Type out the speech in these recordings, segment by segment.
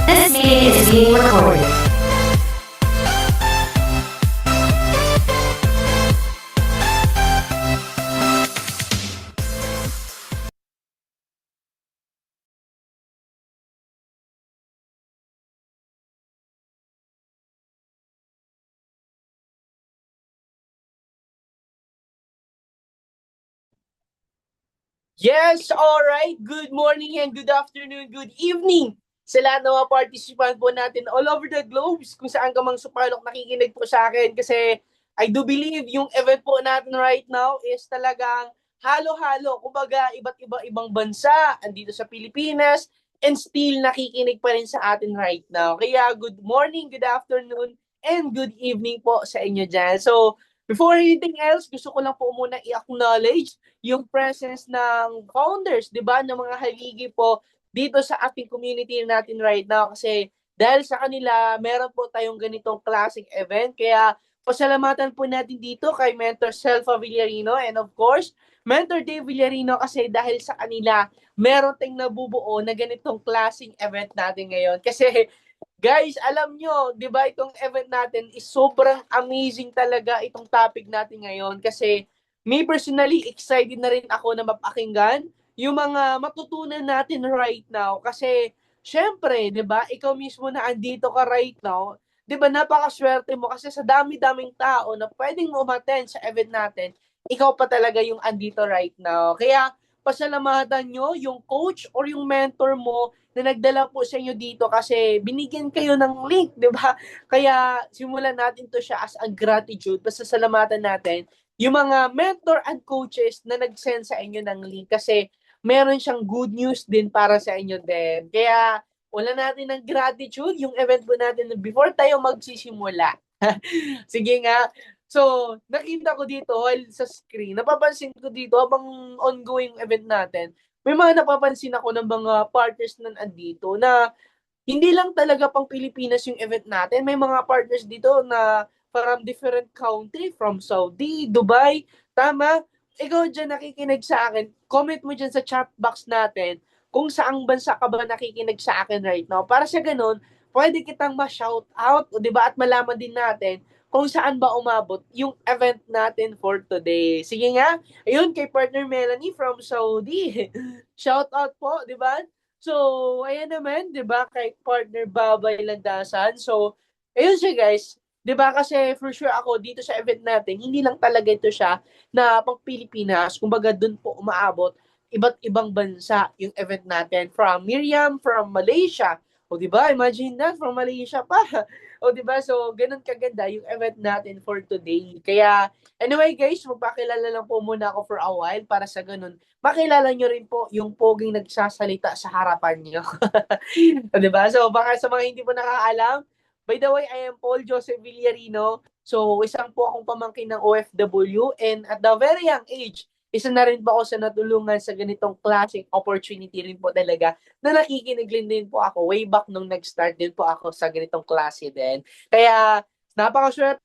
This meeting is being recorded. Yes, alright. Good morning and good afternoon, good evening sa lahat ng mga participant po natin all over the globe kung saan ka mang supalok nakikinig po sa akin kasi I do believe yung event po natin right now is talagang halo-halo. Kumbaga, iba't ibang bansa andito sa Pilipinas and still nakikinig pa rin sa atin right now. Kaya good morning, good afternoon, and good evening po sa inyo dyan. So, before anything else, gusto ko lang po muna i-acknowledge yung presence ng founders, 'di ba, ng mga haligi po dito sa ating community natin right now kasi dahil sa kanila, meron po tayong ganitong klaseng event. Kaya pasalamatan po natin dito kay Mentor Selfa Villarino and of course, Mentor Dave Villarino kasi dahil sa kanila, meron tayong nabubuo na ganitong klaseng event natin ngayon. Kasi guys, alam nyo, di ba itong event natin is sobrang amazing talaga itong topic natin ngayon kasi me personally, excited na rin ako na mapakinggan yung mga matutunan natin right now kasi syempre, di ba, ikaw mismo na andito ka right now, di ba, napakaswerte mo kasi sa dami-daming tao na pwedeng umattend sa event natin, ikaw pa talaga yung andito right now. Kaya, pasalamatan nyo yung coach or yung mentor mo na nagdala po sa inyo dito kasi binigyan kayo ng link, di ba? Kaya simulan natin to siya as a gratitude, pasasalamatan natin yung mga mentor and coaches na nag-send sa inyo ng link kasi meron siyang good news din para sa inyo din. Kaya wala natin ng gratitude yung event po natin before tayo magsisimula. Sige nga. So, nakita ko dito while sa screen, napapansin ko dito habang ongoing event natin, may mga napapansin ako ng mga partners na andito na hindi lang talaga pang Pilipinas yung event natin. May mga partners dito na from different country, from Saudi, Dubai. Tama? Ikaw dyan nakikinig sa akin, comment mo dyan sa chat box natin kung saang bansa ka ba nakikinig sa akin right now. Para sa ganun, pwede kitang ma-shout out, di ba? At malaman din natin kung saan ba umabot yung event natin for today. Sige nga, ayun kay partner Melanie from Saudi. Shout out po, di ba? So, ayan naman, 'di ba, kay partner Babay Landasan. So, ayun siya guys, 'di ba kasi for sure ako dito sa event natin, hindi lang talaga ito siya na pang Pilipinas, kumbaga dun po umaabot iba't ibang bansa yung event natin from Miriam from Malaysia. O 'di ba? Imagine that from Malaysia pa. O 'di ba? So, ganun kaganda yung event natin for today. Kaya anyway guys, magpakilala lang po muna ako for a while para sa ganun makilala nyo rin po yung poging nagsasalita sa harapan nyo. Diba? So, baka sa mga hindi po nakakaalam, by the way, I am Paul Joseph Villarino. So, isang po akong pamangkin ng OFW and at the very young age, isa na rin po ako sa natulungan sa ganitong klaseng opportunity rin po talaga na nakikinig din po ako way back nung nag-start din po ako sa ganitong klase din. Kaya, napakaswerte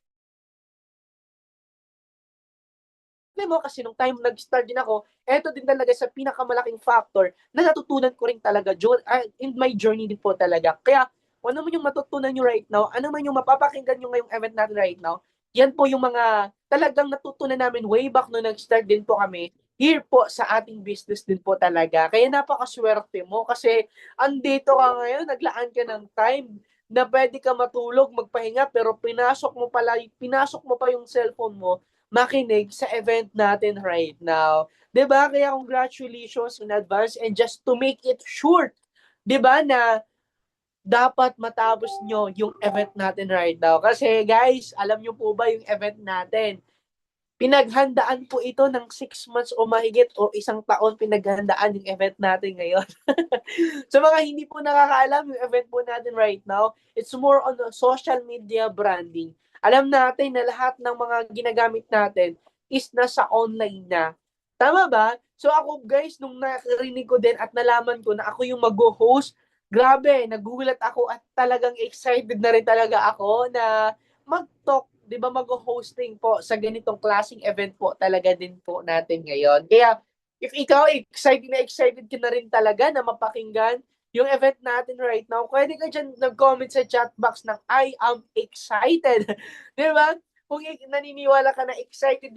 mo kasi nung time nag-start din ako, eto din talaga sa pinakamalaking factor na natutunan ko rin talaga in my journey din po talaga. Kaya ano man yung matutunan nyo right now, ano man yung mapapakinggan nyo ngayong event natin right now, yan po yung mga talagang natutunan namin way back nung nag-start din po kami here po sa ating business din po talaga. Kaya napakaswerte mo kasi andito ka ngayon, naglaan ka ng time na pwede ka matulog, magpahinga, pero pinasok mo pa yung cellphone mo makinig sa event natin right now. 'Di ba? Kaya congratulations in advance and just to make it short, 'di ba na dapat matapos nyo yung event natin right now. Kasi guys, alam nyo po ba yung event natin? Pinaghandaan po ito ng 6 months o mahigit o isang taon pinaghandaan yung event natin ngayon. Sa mga hindi po nakakaalam, yung event po natin right now, it's more on the social media branding. Alam natin na lahat ng mga ginagamit natin is nasa online na. Tama ba? So ako guys, nung nakarinig ko din at nalaman ko na ako yung mag-host, grabe, nagulat ako at talagang excited na rin talaga ako na mag-talk, 'di ba, mag-hosting po sa ganitong klaseng event po talaga din po natin ngayon. Kaya if ikaw excited ka na rin talaga na mapakinggan yung event natin right now, pwede ka dyan nag-comment sa chat box ng I am excited. Di ba? Kung naniniwala ka na excited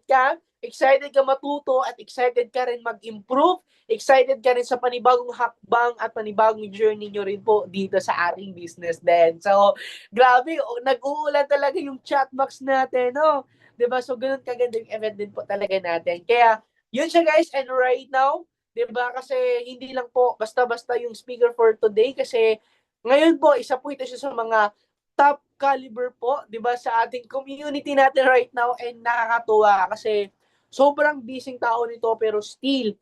ka matuto at excited ka rin mag-improve, excited ka rin sa panibagong hakbang at panibagong journey nyo rin po dito sa ating business din. So, grabe, nag-uulan talaga yung chat box natin, no? Diba? So, ganun kaganda yung event din po talaga natin. Kaya, yun siya guys, and right now, 'di ba? Kasi hindi lang po basta-basta yung speaker for today kasi ngayon po isa po ito siya sa mga top caliber po, 'di ba, sa ating community natin right now, and nakakatuwa kasi sobrang busy tao nito pero still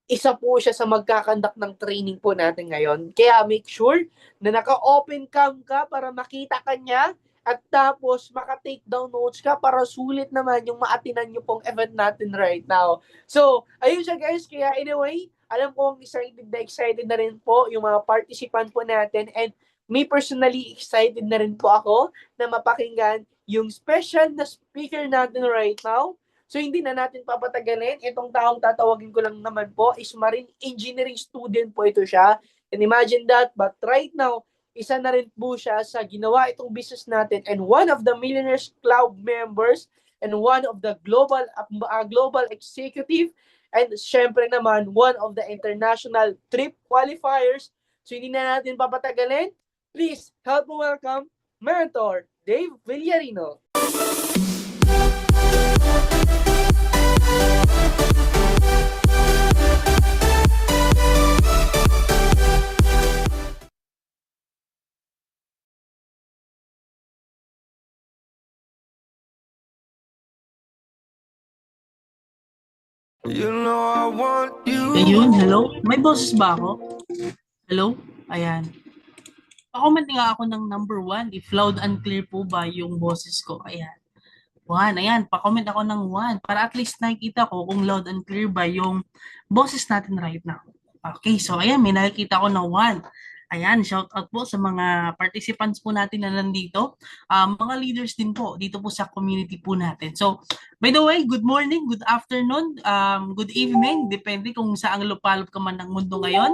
isa po siya sa magkakandak ng training po natin ngayon. Kaya make sure na naka-open cam ka para makita ka niya at tapos maka-take down notes ka para sulit naman yung maatinan nyo pong event natin right now. So, ayun siya guys. Kaya anyway, alam ko excited na rin po yung mga participant po natin, and me personally excited na rin po ako na mapakinggan yung special na speaker natin right now. So hindi na natin papatagalin. Itong taong tatawagin ko lang naman po is marine engineering student po ito siya. And imagine that, but right now, isa na rin po siya sa ginawa itong business natin, and one of the Millionaires Club members, and one of the global executive, and syempre naman one of the international trip qualifiers. So hindi na natin papatagalin. Please help me welcome Mentor Dave Villarino. You know I want you. Ayun, hello? May boses ba ako? Hello? Ayan. Pa-comment nga ako ng number 1 if loud and clear po ba yung boses ko. Ayan. 1. Ayan, pa-comment ako ng 1 para at least nakikita ko kung loud and clear ba yung boses natin right now. Okay, so ayan, may nakikita ko na 1. Ayan, shout out po sa mga participants po natin na nandito. Mga leaders din po dito po sa community po natin. So, by the way, good morning, good afternoon, good evening, depende kung saang lupalop ka man ng mundo ngayon.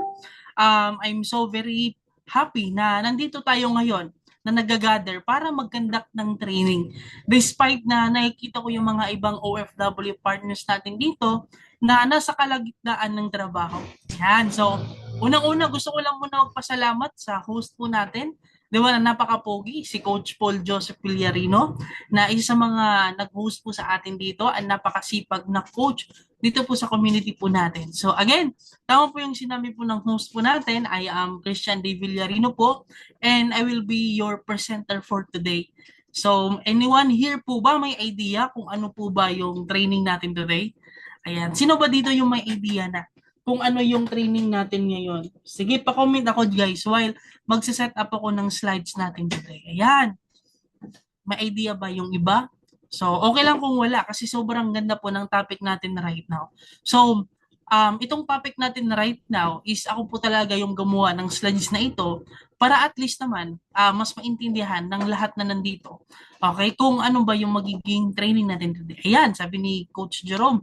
I'm so very happy na nandito tayo ngayon na nag-gather para mag-conduct ng training. Despite na nakikita ko yung mga ibang OFW partners natin dito na nasa kalagitnaan ng trabaho. Yan. So, unang-una gusto ko lang muna magpasalamat sa host po natin. Di ba na napaka-pogi, si Coach Paul Joseph Villarino, na isa sa mga nag-host po sa atin dito, at napakasipag na coach dito po sa community po natin. So again, tama po yung sinabi po ng host po natin. I am Christian De Villarino po, and I will be your presenter for today. So anyone here po ba may idea kung ano po ba yung training natin today? Ayan. Sino ba dito yung may idea na kung ano yung training natin ngayon? Sige, pa-comment ako guys while magsiset up ako ng slides natin today. Ayan. May idea ba yung iba? So, okay lang kung wala kasi sobrang ganda po ng topic natin right now. So, itong topic natin right now is ako po talaga yung gumawa ng slides na ito para at least naman mas maintindihan ng lahat na nandito. Okay, kung ano ba yung magiging training natin today. Ayan, sabi ni Coach Jerome,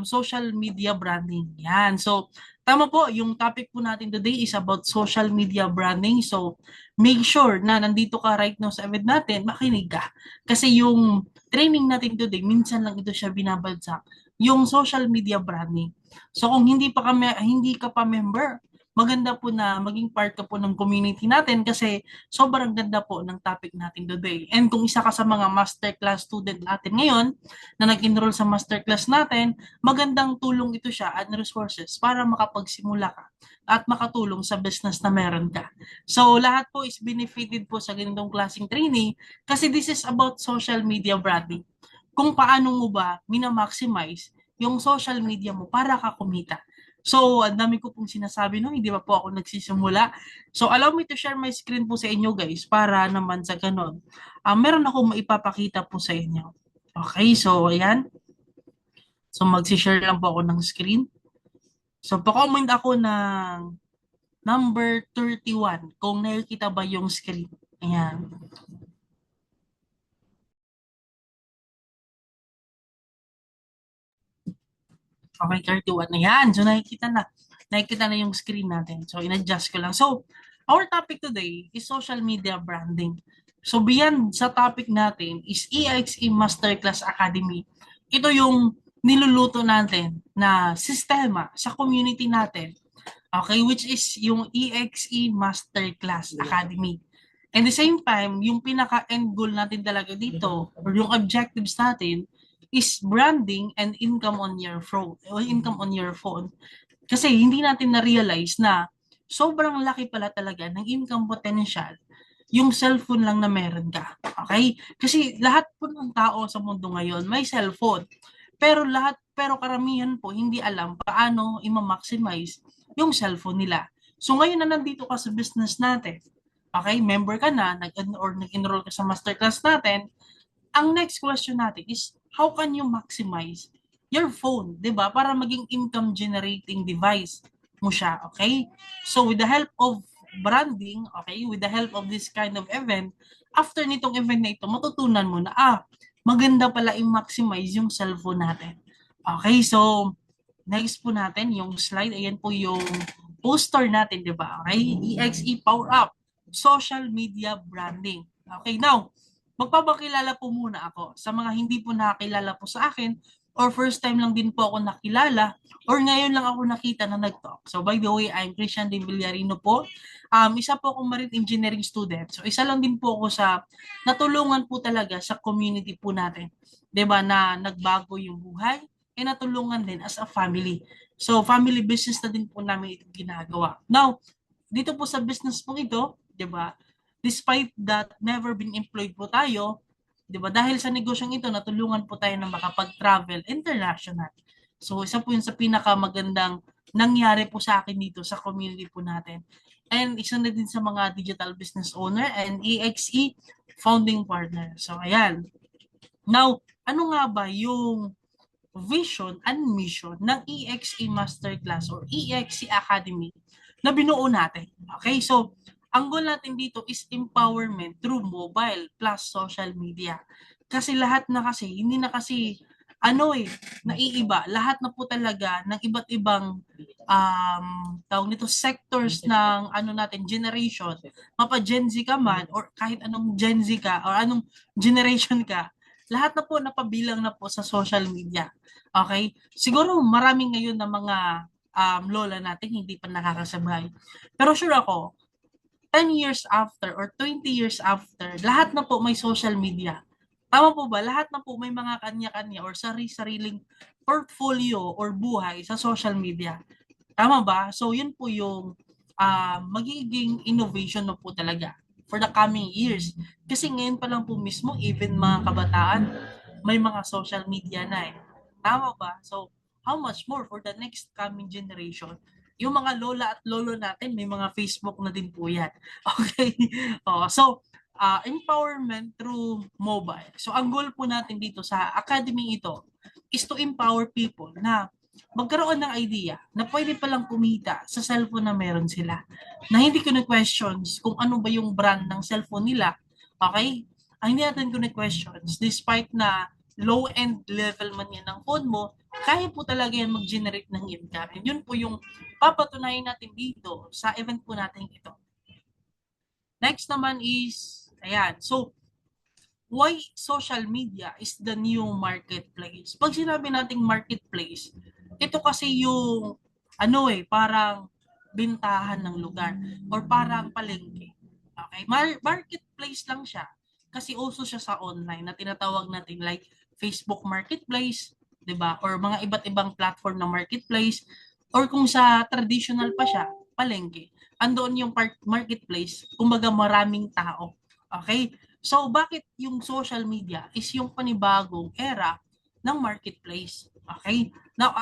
social media branding. Yan. So, tama po, yung topic po natin today is about social media branding. So, make sure na nandito ka right now sa event natin, makinig ka. Kasi yung training natin today, minsan lang ito siya binabagsak, yung social media branding. So, kung hindi ka pa member, maganda po na maging part ka po ng community natin kasi sobrang ganda po ng topic natin today. And kung isa ka sa mga masterclass student natin ngayon na nag-enroll sa masterclass natin, magandang tulong ito siya at resources para makapagsimula ka at makatulong sa business na meron ka. So lahat po is benefited po sa ganitong klaseng training kasi this is about social media branding. Kung paano mo ba minamaximize yung social media mo para ka kumita. So, ang dami ko pong sinasabi no, hindi pa po ako nagsisimula. So, allow me to share my screen po sa inyo guys para naman sa ganon. Meron ako maipapakita po sa inyo. Okay, so ayan. So, magsishare lang po ako ng screen. So, pa-comment ako ng number 31 kung nakikita ba yung screen. Ayan. Okay, 31 na yan. So nakikita na. nakikita na yung screen natin. So, in-adjust ko lang. So, our topic today is social media branding. So, beyond sa topic natin is EXE Masterclass Academy. Ito yung niluluto natin na sistema sa community natin. Okay, which is yung EXE Masterclass Academy. And the same time, yung pinaka-end goal natin talaga dito, or yung objectives natin, is branding and income on your phone. O income on your phone. Kasi hindi natin na-realize na sobrang laki pala talaga ng income potential yung cellphone lang na meron ka. Okay? Kasi lahat po ng tao sa mundo ngayon may cellphone. Pero karamihan po hindi alam paano i-maximize yung cellphone nila. So ngayon na nandito ka sa business natin, okay, member ka na, nag-enroll ka sa masterclass natin, ang next question natin is, how can you maximize your phone, 'di ba? Para maging income generating device mo siya, okay? So with the help of branding, okay, with the help of this kind of event, after nitong event na ito, matutunan mo na, maganda pala i-maximize yung cellphone natin. Okay, so next po natin yung slide, ayan po yung poster natin, 'di ba? Okay, EXE Power Up, social media branding. Okay, now, magpapakilala po muna ako sa mga hindi po nakakilala po sa akin or first time lang din po ako nakilala or ngayon lang ako nakita na nag-talk. So by the way, I'm Christian de Villarino po. Isa po akong marine engineering student. So isa lang din po ako sa natulungan po talaga sa community po natin. 'Di ba na nagbago yung buhay e natulungan din as a family. So family business na din po namin ito ginagawa. Now, dito po sa business po ito, 'di ba? Despite that never been employed po tayo, 'di ba? Dahil sa negosyong ito, natulungan po tayo na makapag-travel international. So, isa po 'yun sa pinakamagandang nangyari po sa akin dito sa community po natin. And isa na din sa mga digital business owner and EXE founding partner. So, ayan. Now, ano nga ba yung vision and mission ng EXE Masterclass or EXE Academy na binuo natin? Okay, so ang goal natin dito is empowerment through mobile plus social media. Kasi lahat na kasi, hindi na kasi, naiiba. Lahat na po talaga ng iba't ibang tawag nito, sectors ng natin, generation. Mapa Gen Z ka man, or kahit anong Gen Z ka, or anong generation ka, lahat na po napabilang na po sa social media. Okay? Siguro maraming ngayon na mga lola natin hindi pa nakakasabay. Pero sure ako, 10 years after or 20 years after, lahat na po may social media. Tama po ba? Lahat na po may mga kanya-kanya or sariling portfolio or buhay sa social media. Tama ba? So, yun po yung magiging innovation na po talaga for the coming years. Kasi ngayon pa lang po mismo, even mga kabataan, may mga social media na eh. Tama ba? So, how much more for the next coming generation? Yung mga lola at lolo natin, may mga Facebook na din po yan. Okay? So, empowerment through mobile. So, ang goal po natin dito sa academy ito is to empower people na magkaroon ng idea na pwede palang kumita sa cellphone na meron sila. Na hindi ko na-questions kung ano ba yung brand ng cellphone nila. Okay? Hindi natin ko na-questions despite na low-end level man yan ng phone mo, kaya po talaga yan mag-generate ng income. And yun po yung papatunayan natin dito sa event po natin ito. Next naman is, ayan, so, why social media is the new marketplace? Pag sinabi nating marketplace, ito kasi yung, parang bintahan ng lugar or parang palengke. Okay? Marketplace lang siya kasi uso siya sa online na tinatawag natin like Facebook Marketplace, 'di ba? Or mga iba't ibang platform na marketplace or kung sa traditional pa siya, palengke. Andoon yung marketplace, kumbaga maraming tao. Okay? So bakit yung social media is yung panibagong era ng marketplace? Okay? Now,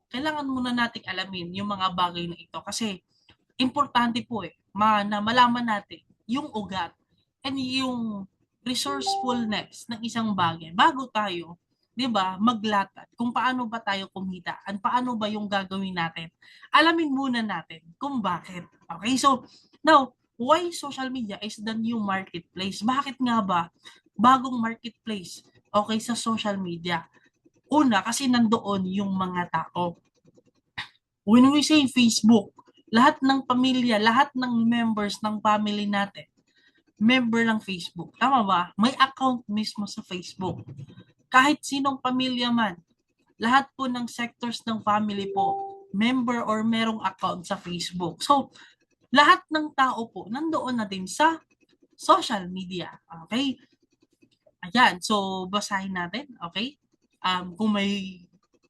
kailangan muna nating alamin yung mga bagay na ito kasi importante po na malaman natin yung ugat and yung resourcefulness ng isang bagay bago tayo, 'di ba, maglatad kung paano ba tayo kumita at paano ba yung gagawin natin. Alamin muna natin kung bakit. Okay? So, now, why social media is the new marketplace? Bakit nga ba bagong marketplace okay sa social media? Una, kasi nandoon yung mga tao. When we say Facebook, lahat ng pamilya, lahat ng members ng family natin, member ng Facebook. Tama ba? May account mismo sa Facebook. Kahit sinong pamilya man, lahat po ng sectors ng family po, member or merong account sa Facebook. So, lahat ng tao po nandoon na din sa social media. Okay? Ayan. So, basahin natin. Okay?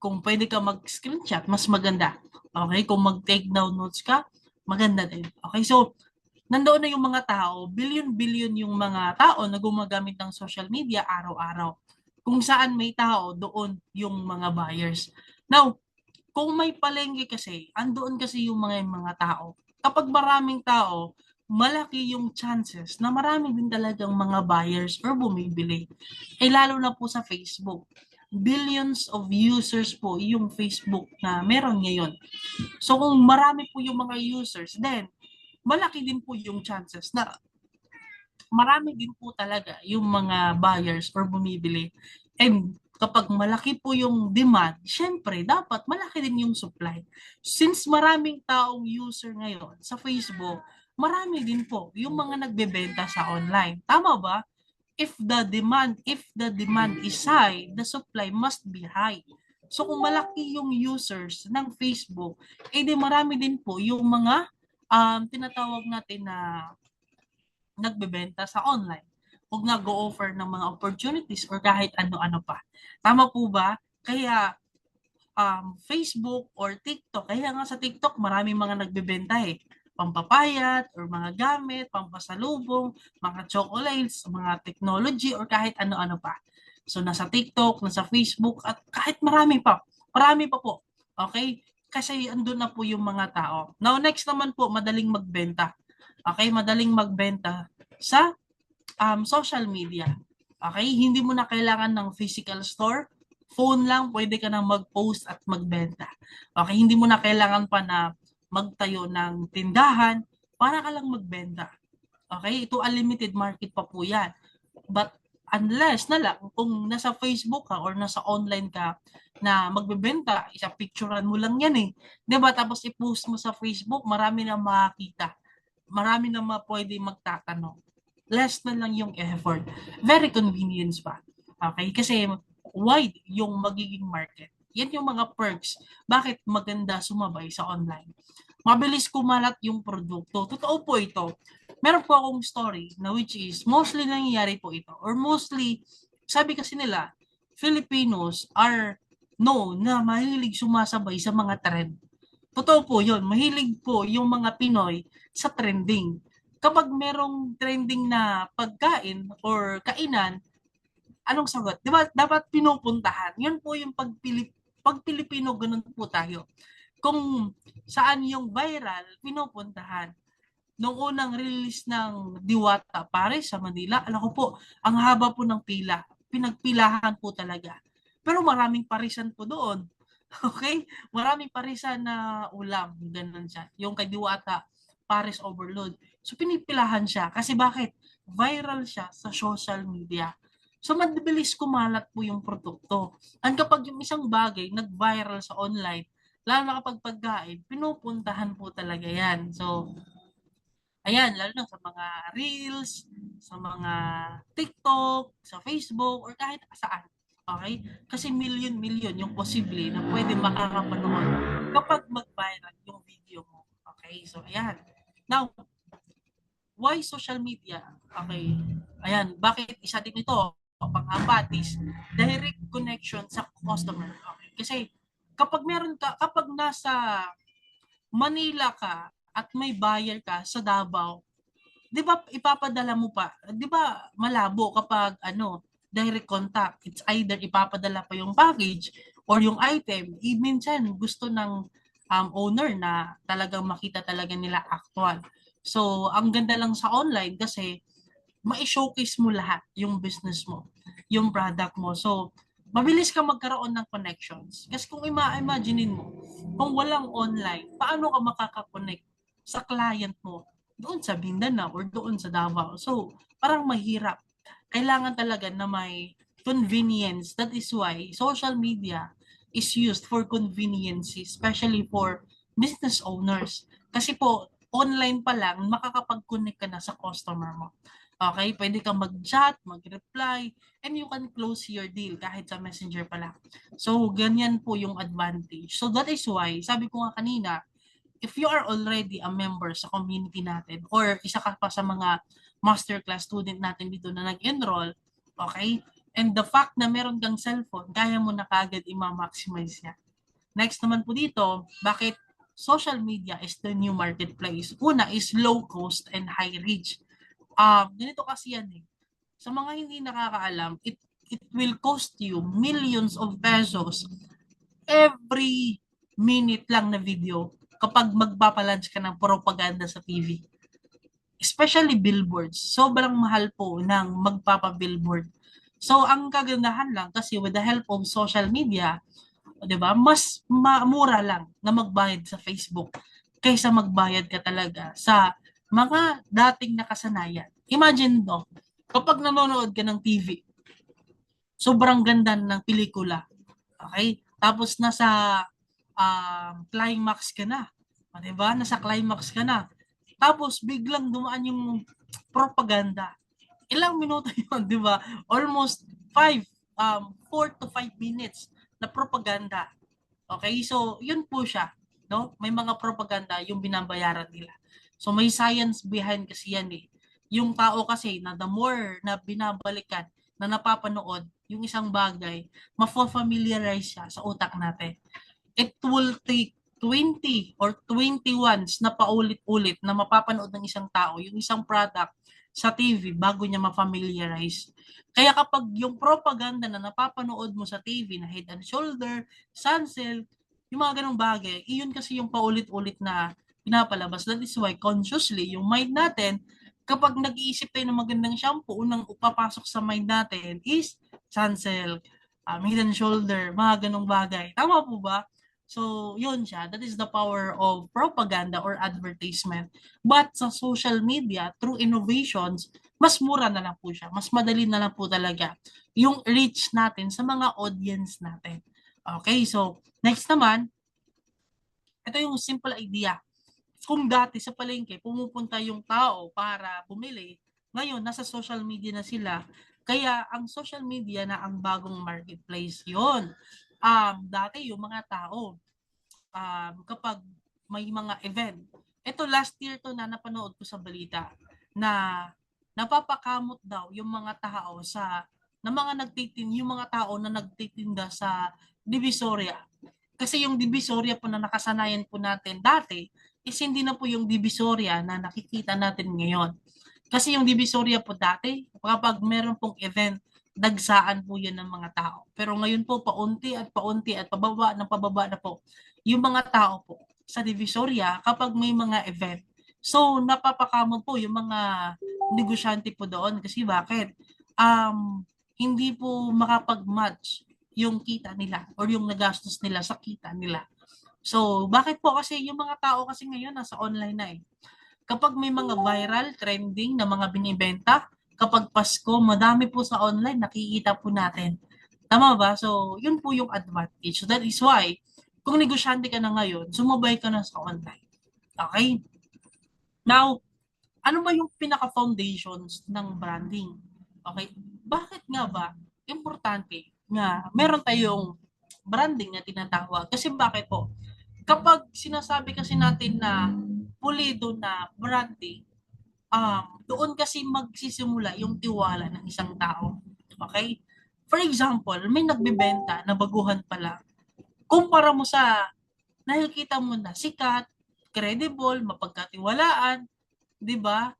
Kung pwede ka mag-screenshot, mas maganda. Okay? Kung mag-take down notes ka, maganda din. Okay? So, nandoon na yung mga tao, billion-billion yung mga tao na gumagamit ng social media araw-araw. Kung saan may tao, doon yung mga buyers. Now, kung may palengke kasi, andoon kasi yung mga tao. Kapag maraming tao, malaki yung chances na marami din talagang mga buyers or bumibili. Eh lalo na po sa Facebook. Billions of users po yung Facebook na meron ngayon. So kung marami po yung mga users, then malaki din po yung chances na marami din po talaga yung mga buyers or bumibili. And kapag malaki po yung demand, syempre dapat malaki din yung supply. Since maraming taong user ngayon sa Facebook, marami din po yung mga nagbebenta sa online. Tama ba? If the demand is high, the supply must be high. So kung malaki yung users ng Facebook, di marami din po yung mga tinatawag natin na nagbebenta sa online. Huwag nag-o-offer ng mga opportunities or kahit ano-ano pa. Tama po ba? Kaya Facebook or TikTok, kaya nga sa TikTok maraming mga nagbebenta pampapayat or mga gamit, pampasalubong, mga chocolates, mga technology or kahit ano-ano pa. So nasa TikTok, nasa Facebook at kahit marami pa. Marami pa po. Okay? Kasi andun na po yung mga tao. Now next naman po, madaling magbenta. Okay? Madaling magbenta sa social media. Okay? Hindi mo na kailangan ng physical store. Phone lang, pwede ka nang mag-post at magbenta. Okay? Hindi mo na kailangan pa na magtayo ng tindahan para ka lang magbenta. Okay? Ito unlimited market pa po yan. But unless na lang kung nasa Facebook ka or nasa online ka na magbebenta, isa picturean mo lang yan Diba? Tapos i-post mo sa Facebook, marami na makakita. Marami na pwede magtatanong. Less na lang yung effort. Very convenience pa. Okay? Kasi wide yung magiging market. Yan yung mga perks. Bakit maganda sumabay sa online? Mabilis kumalat yung produkto. Totoo po ito. Meron po akong story na which is mostly nangyayari po ito. Or mostly, sabi kasi nila, Filipinos are known na mahilig sumasabay sa mga trend. Totoo po yun. Mahilig po yung mga Pinoy sa trending. Kapag merong trending na pagkain or kainan, anong sagot? Di ba dapat pinupuntahan? Yun po yung pag Pilipino, ganun po tayo. Kung saan yung viral, pinupuntahan. Noong unang release ng Diwata Pares sa Manila, alam ko po, ang haba po ng pila. Pinagpilahan po talaga. Pero maraming parisan po doon. Okay? Maraming parisan na ulam. Ganun siya. Yung kay Diwata Pares Overload. So pinipilahan siya. Kasi bakit? Viral siya sa social media. So, mabilis kumalat po yung produkto. And kapag yung isang bagay nag-viral sa online, lalo na kapag pagkain, pinupuntahan po talaga yan. So, ayan, lalo na sa mga Reels, sa mga TikTok, sa Facebook, or kahit saan. Okay? Kasi million-million yung posible na pwede makakapanood kapag mag-viral yung video mo. Okay? So, ayan. Now, why social media? Okay. Ayan, bakit isa din ito? Pang-apat is direct connection sa customer. Okay. Kasi kapag nasa Manila ka at may buyer ka sa Davao, 'di ba ipapadala mo pa? 'Di ba malabo kapag direct contact. It's either ipapadala pa yung package or yung item. Minsan gusto ng owner na talagang makita talaga nila actual. So, ang ganda lang sa online kasi ma-showcase mo lahat yung business mo, yung product mo. So, mabilis ka magkaroon ng connections. Kasi kung imaginein mo, kung walang online, paano ka makaka-connect sa client mo doon sa Mindanao or doon sa Davao? So, parang mahirap. Kailangan talaga na may convenience. That is why social media is used for convenience, especially for business owners. Kasi po, online pa lang, makakapag-connect ka na sa customer mo. Okay? Pwede kang mag-chat, mag-reply, and you can close your deal kahit sa messenger pa lang. So, ganyan po yung advantage. So, that is why, sabi ko nga kanina, if you are already a member sa community natin or isa ka pa sa mga masterclass student natin dito na nag-enroll, okay? And the fact na meron kang cellphone, kaya mo na kagad i-maximize niya. Next naman po dito, bakit social media is the new marketplace? Una is low cost and high reach. Ganito kasi yan eh. Sa mga hindi nakakaalam, it will cost you millions of pesos every minute lang na video kapag magpapalunch ka ng propaganda sa TV. Especially billboards. Sobrang mahal po ng magpapa-billboard. So, ang kagandahan lang kasi with the help of social media, 'di ba? Mas mura lang na magbayad sa Facebook kaysa magbayad ka talaga sa mga dating nakasanayan. Imagine mo, kapag nanonood ka ng TV, sobrang ganda ng pelikula. Okay? Tapos nasa climax ka na. O, diba? Nasa climax ka na. Tapos biglang dumaan yung propaganda. Ilang minuto yun, di ba? Almost 4 to 5 minutes na propaganda. Okay? So, yun po siya. No? May mga propaganda yung binabayaran nila. So, may science behind kasi yan eh. Yung tao kasi na the more na binabalikan, na napapanood, yung isang bagay, mafamiliarize siya sa utak natin. It will take 20 or 21 na paulit-ulit na mapapanood ng isang tao, yung isang product sa TV bago niya ma-familiarize. Kaya kapag yung propaganda na napapanood mo sa TV na Head and Shoulder, Sunsilk, yung mga ganong bagay, iyon kasi yung paulit-ulit na pinapalabas. That is why consciously, yung mind natin, kapag nag-iisip tayo ng magandang shampoo, unang papasok sa mind natin is Sunsilk, Head and Shoulder, mga ganong bagay. Tama po ba? So, yun siya. That is the power of propaganda or advertisement. But sa social media, through innovations, mas mura na lang po siya. Mas madali na lang po talaga yung reach natin sa mga audience natin. Okay, so next naman, ito yung simple idea. Kung dati sa palengke, pumupunta yung tao para bumili, ngayon nasa social media na sila. Kaya ang social media na ang bagong marketplace yon. Dati yung mga tao, kapag may mga event, ito last year to na napanood ko sa balita, na napapakamot daw yung mga tao yung mga tao na nagtitinda sa Divisoria. Kasi yung Divisoria po na nakasanayan po natin dati, is hindi na po yung Divisoria na nakikita natin ngayon. Kasi yung Divisoria po dati, kapag meron pong event, dagsaan po yun ng mga tao. Pero ngayon po, paunti at pababa na po yung mga tao po sa Divisoria kapag may mga event. So, napapakamot po yung mga negosyante po doon. Kasi bakit? Hindi po makapag-match yung kita nila or yung nagastos nila sa kita nila. So, bakit po? Kasi yung mga tao kasi ngayon nasa online na eh. Kapag may mga viral, trending na mga binibenta, kapag Pasko, madami po sa online, nakikita po natin. Tama ba? So, yun po yung advantage. So, that is why, kung negosyante ka na ngayon, sumabay ka na sa online. Okay? Now, ano ba yung pinaka-foundations ng branding? Okay? Bakit nga ba importante nga meron tayong branding na tinatawag? Kasi bakit po? Kapag sinasabi kasi natin na pulido na branding, doon kasi magsisimula yung tiwala ng isang tao. Okay? For example, may nagbebenta na baguhan pa lang. Kumpara mo sa nakikita mo na sikat, credible, mapagkatiwalaan, 'di ba?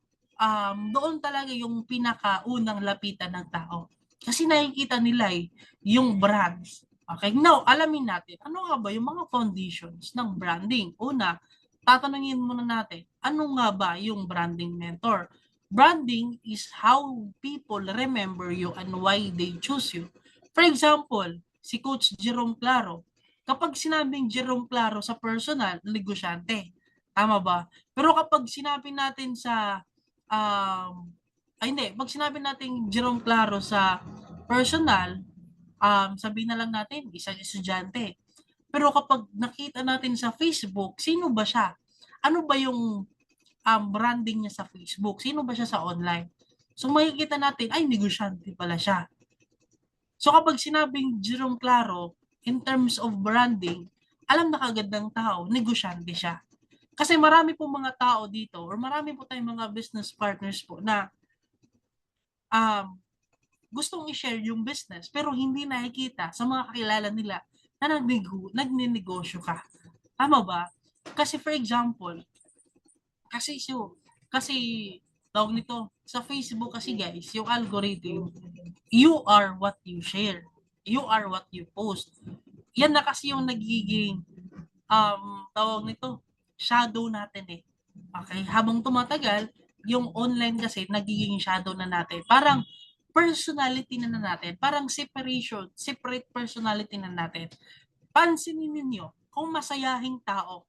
Doon talaga yung pinakaunang lapitan ng tao. Kasi nakikita nila yung brands. Okay, now alamin natin ano nga ba yung mga foundations ng branding. Una, tatanungin muna natin, ano nga ba yung branding mentor? Branding is how people remember you and why they choose you. For example, si Coach Jerome Claro, kapag sinabing Jerome Claro sa personal, negosyante. Tama ba? Pero kapag sinabi natin sa pag sinabi natin Jerome Claro sa personal, sabihin na lang natin, isang estudyante. Pero kapag nakita natin sa Facebook, sino ba siya? Ano ba yung branding niya sa Facebook? Sino ba siya sa online? So makikita natin, ay, negosyante pala siya. So kapag sinabing Jerome Claro, in terms of branding, alam na kagad ng tao, negosyante siya. Kasi marami po mga tao dito or marami po tayong mga business partners po na um, gustong i-share yung business pero hindi nakikita sa mga kakilala nila na nagninegosyo ka. Tama ba? Kasi for example, kasi kasi tawag nito, sa Facebook kasi guys, yung algorithm, you are what you share. You are what you post. Yan na kasi yung nagiging tawag nito, shadow natin eh. Okay, habang tumatagal, yung online kasi nagiging shadow na natin. Parang personality na natin. Parang separate personality na natin. Pansinin ninyo, kung masayahing tao,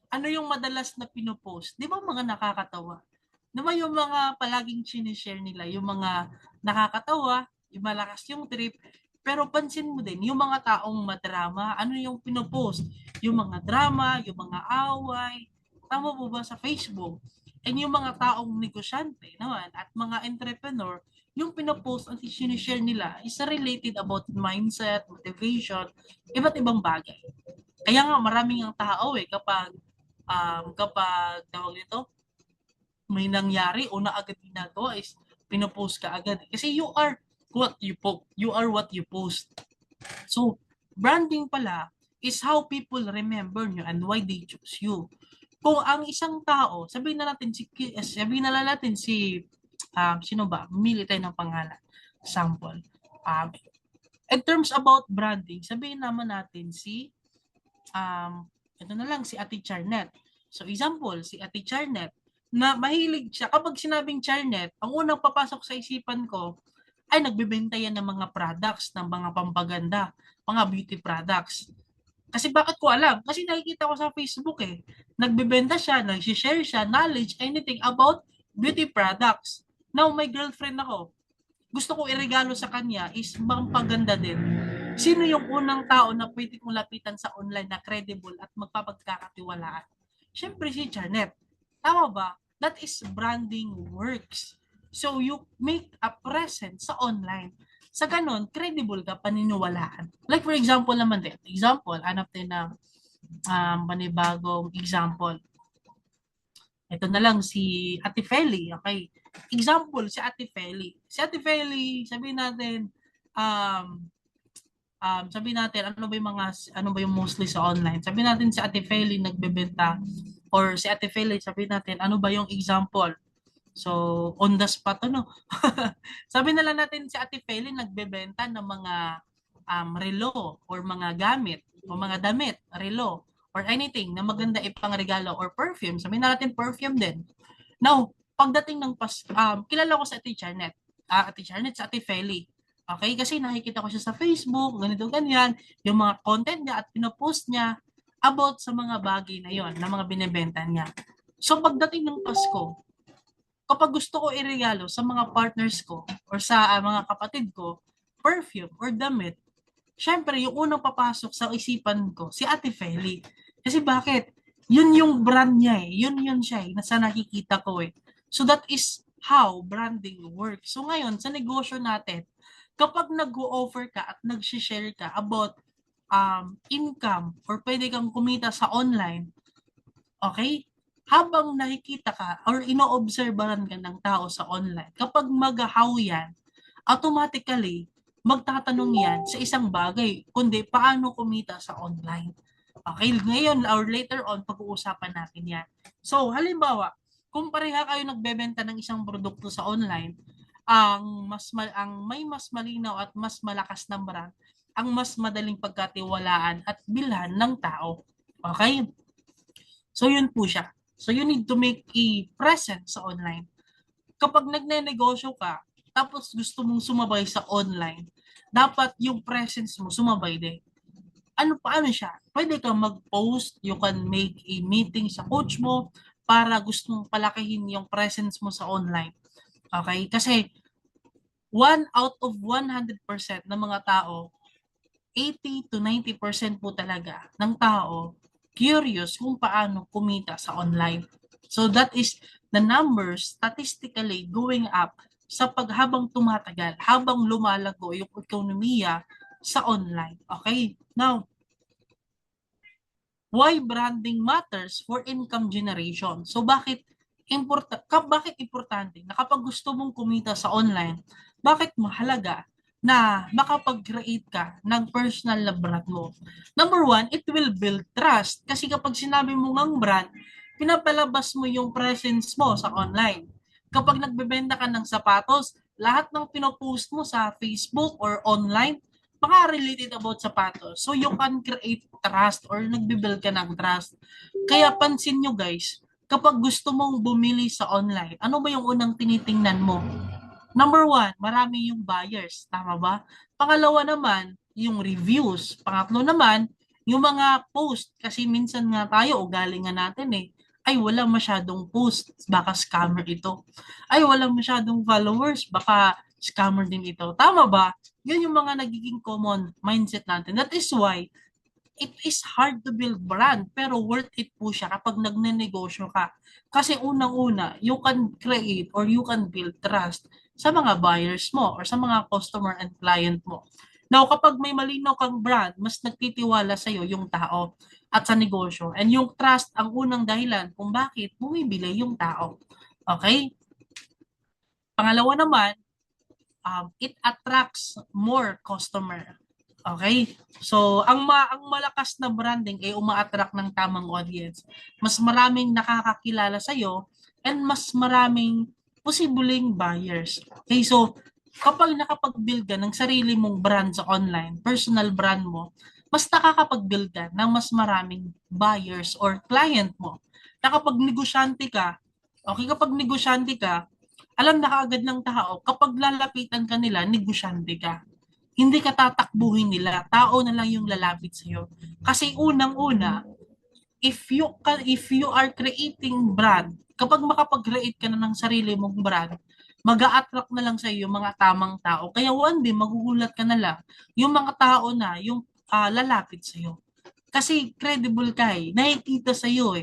ano yung madalas na pinopost? Di ba mga nakakatawa? Di ba yung mga palaging sinishare nila, yung mga nakakatawa, yung malakas yung trip, pero pansin mo din, yung mga taong madrama, ano yung pinopost? Yung mga drama, yung mga away, tama po ba sa Facebook? And yung mga taong negosyante naman at mga entrepreneur, yung pinopost at sinishare nila is related about mindset, motivation, iba't ibang bagay. Kaya nga maraming ang tao kapag tawag nito, may nangyari o na agad ginagawa is pinopost ka agad. Kasi you are what you post. So, branding pala is how people remember you and why they choose you. Kung ang isang tao, sabihin na natin si sino ba? Mili tayo ng pangalan. Sample. Um, in terms about branding, sabihin naman natin ito na lang, si Ate Charnet. So, example, si Ate Charnet, na mahilig siya, kapag sinabing Charnet, ang unang papasok sa isipan ko, ay nagbebenta yan ng mga products, ng mga pampaganda, mga beauty products. Kasi bakit ko alam? Kasi nakikita ko sa Facebook eh. Nagbebenta siya, nag-share siya, knowledge, anything about beauty products. Now, may girlfriend ako. Gusto ko iregalo sa kanya is pampaganda din. Sino yung unang tao na pwede kong lapitan sa online na credible at magpapagkakatiwalaan? Siyempre si Janet. Tama ba? That is branding works. So you make a presence sa online. Sa ganon, credible ka, paniniwalaan. Like for example naman din. Example, hanap din ng panibagong example. Ito na lang si Ate Feli. Okay. Example, si Ate Feli. Si Ate Feli, sabihin natin, ano ba yung mostly sa online? Sabihin natin si Ate Feli nagbebenta or si Ate Feli, sabihin natin, ano ba yung example? So, on the spot, ano? Sabihin na lang natin si Ate Feli nagbebenta ng mga relo or mga gamit o mga damit, relo or anything na maganda ipangregalo or perfume. Sabihin na natin perfume din. Now, pagdating ng kilala ko sa Ate Charnet. Ate Charnet sa Ate Feli. Okay? Kasi nakikita ko siya sa Facebook, ganito, ganyan. Yung mga content niya at pinopost niya about sa mga bagay na yon, na mga binebenta niya. So, pagdating ng Pasko, kapag gusto ko iregalo sa mga partners ko or sa mga kapatid ko, perfume or damit, syempre, yung unang papasok sa isipan ko, si Ate Feli. Kasi bakit? Yun yung brand niya eh. Yun siya eh. Nasa nakikita ko eh. So that is how branding works. So ngayon, sa negosyo natin, kapag nag-o-offer ka at nag-share ka about income or pwede kang kumita sa online, okay? Habang nakikita ka or ino-obserbahan ka ng tao sa online, kapag mag-how yan, automatically, magtatanong yan sa isang bagay, kundi paano kumita sa online. Okay, ngayon or later on, pag-uusapan natin yan. So, halimbawa, kung pareha kayo nagbebenta ng isang produkto sa online, ang may mas malinaw at mas malakas na brand, ang mas madaling pagkatiwalaan at bilhan ng tao. Okay? So, yun po siya. So, you need to make a presence sa online. Kapag nagne-negosyo ka, tapos gusto mong sumabay sa online, dapat yung presence mo sumabay din. Paano siya? Pwede kang mag-post, you can make a meeting sa coach mo para gusto mong palakihin yung presence mo sa online. Okay? Kasi 1 out of 100% ng mga tao 80 to 90% po talaga ng tao curious kung paano kumita sa online. So that is the numbers statistically going up sa habang tumatagal, habang lumalago yung ekonomiya sa online. Okay? Now, why branding matters for income generation? So bakit importante na kapag gusto mong kumita sa online, bakit mahalaga na makapag-create ka ng personal na brand mo? Number one, it will build trust. Kasi kapag sinabi mo ngang brand, pinapalabas mo yung presence mo sa online. Kapag nagbebenta ka ng sapatos, lahat ng pinopost mo sa Facebook or online, maka-related about sapatos. So you can create trust or nagbe-build ka ng trust. Kaya pansin nyo guys, kapag gusto mong bumili sa online, ano ba yung unang tinitingnan mo? Number one, marami yung buyers. Tama ba? Pangalawa naman, yung reviews. Pangatlo naman, yung mga post. Kasi minsan nga tayo, ugali nga natin ay wala masyadong post, baka scammer ito. Ay wala masyadong followers, baka scammer din ito. Tama ba? Yun yung mga nagiging common mindset natin. That is why it is hard to build brand, pero worth it po siya kapag nagnenegosyo ka. Kasi unang-una, you can create or you can build trust sa mga buyers mo or sa mga customer and client mo. Now, kapag may malinaw kang brand, mas nagtitiwala sa'yo yung tao at sa negosyo. And yung trust ang unang dahilan kung bakit bumibili yung tao. Okay? Pangalawa naman, it attracts more customer. Okay? So, ang malakas na branding ay uma-attract ng tamang audience. Mas maraming nakakakilala sa'yo and mas maraming posibleng buyers. Okay? So, kapag nakapag-build ka ng sarili mong brand sa online, personal brand mo, mas nakakapag-build ka ng mas maraming buyers or client mo. Na kapag negosyante ka, alam na kaagad ng tao, kapag lalapitan ka nila, negosyante ka. Hindi ka tatakbuhin nila, tao na lang yung lalapit sa'yo. Kasi unang-una, if you are creating brand, kapag makapag-create ka na ng sarili mong brand, mag-a-attract na lang sa'yo yung mga tamang tao. Kaya one day, magugulat ka na lang, yung mga tao na, yung lalapit sa'yo. Kasi credible ka nakikita sa'yo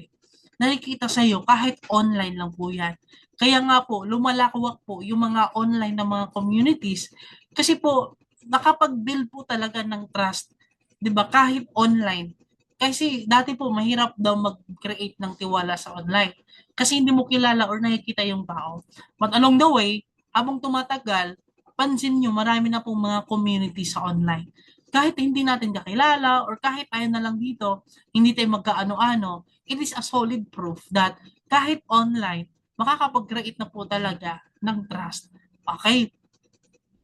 Nakikita sa'yo kahit online lang po yan. Kaya nga po, lumalakwak po yung mga online na mga communities kasi po, nakapag-build po talaga ng trust, 'di ba? Kahit online. Kasi dati po mahirap daw mag-create ng tiwala sa online kasi hindi mo kilala or nakikita yung tao. But along the way, habang tumatagal, pansin nyo marami na pong mga community sa online. Kahit hindi natin kakilala or kahit tayo na lang dito, hindi tayo magkaano-ano, it is a solid proof that kahit online, makakapag-create na po talaga ng trust. Okay?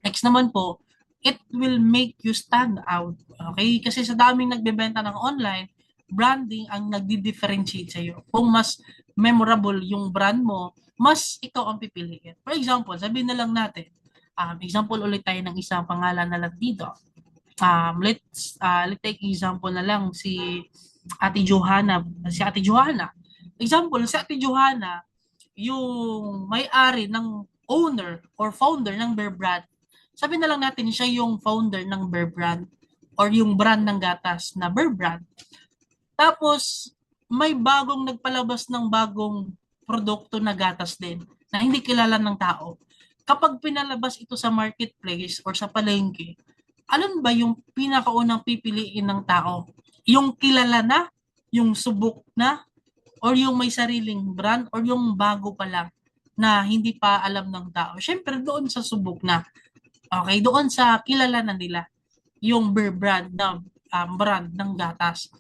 Next naman po, it will make you stand out. Okay? Kasi sa daming nagbebenta ng online, branding ang nagdi-differentiate sa'yo. Kung mas memorable yung brand mo, mas ikaw ang pipiliin. For example, sabihin na lang natin, example ulit tayo ng isang pangalan na lang dito. Let's take example na lang si Ate Johanna. Example, si Ate Johanna, yung may-ari ng owner or founder ng Bear Brand. Sabi na lang natin siya yung founder ng Bear Brand or yung brand ng gatas na Bear Brand. Tapos, may bagong nagpalabas ng bagong produkto na gatas din na hindi kilala ng tao. Kapag pinalabas ito sa marketplace or sa palengke, alam ba yung pinakaunang pipiliin ng tao? Yung kilala na, yung subok na, or yung may sariling brand, or yung bago pa lang na hindi pa alam ng tao? Siyempre, doon sa subok na. Okay, doon sa kilala na nila yung Bear Brand na brand ng gatas.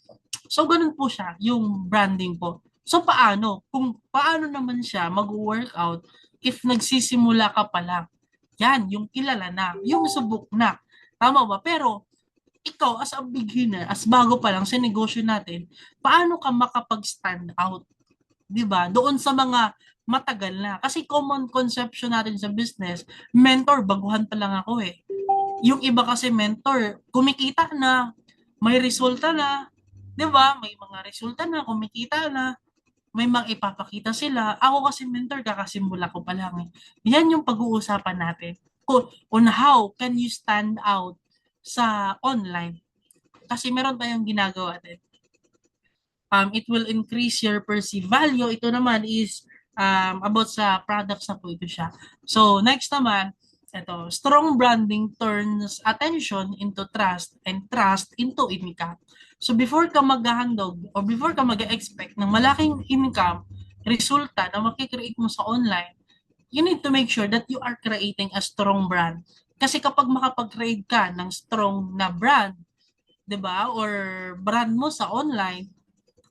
So, ganun po siya, yung branding po. So, paano? Kung paano naman siya mag-workout if nagsisimula ka pa lang? Yan, yung kilala na, yung subok na. Tama ba? Pero, ikaw as a beginner, as bago pa lang sa negosyo natin, paano ka makapag-stand out? 'Di ba? Doon sa mga matagal na. Kasi common conception natin sa business, mentor, baguhan pa lang ako Yung iba kasi mentor, kumikita na, may resulta na, 'di ba? May mga resulta na, kumikita na, may mga ipapakita sila. Ako kasi mentor, kakasimula ko pa lang Yan yung pag-uusapan natin. On how can you stand out sa online. kasi meron tayong ginagawa din. It will increase your perceived value. Ito naman is about sa products na po ito siya. So, next naman, ito, strong branding turns attention into trust and trust into income. So, before ka maghahandog or before ka mag-expect ng malaking income, resulta na makikreate mo sa online, you need to make sure that you are creating a strong brand. Kasi kapag makapag-create ka ng strong na brand, 'di ba? Or brand mo sa online,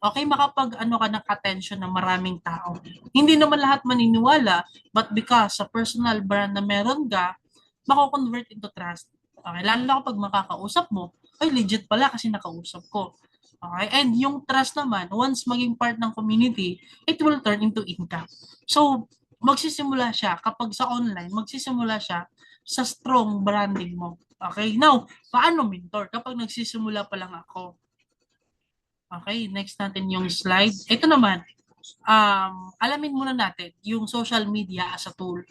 okay, makapag-ano ka ng attention ng maraming tao. Hindi naman lahat maniniwala, but because sa personal brand na meron ka, mako-convert into trust. Okay, lalo na kapag makakausap mo, ay legit pala kasi nakausap ko. Okay, and yung trust naman, once maging part ng community, it will turn into income. So, magsisimula siya kapag sa online, magsisimula siya sa strong branding mo. Okay, now, paano mentor? Kapag nagsisimula pa lang ako, okay, next natin yung slide. Ito naman, alamin muna natin yung social media as a tool.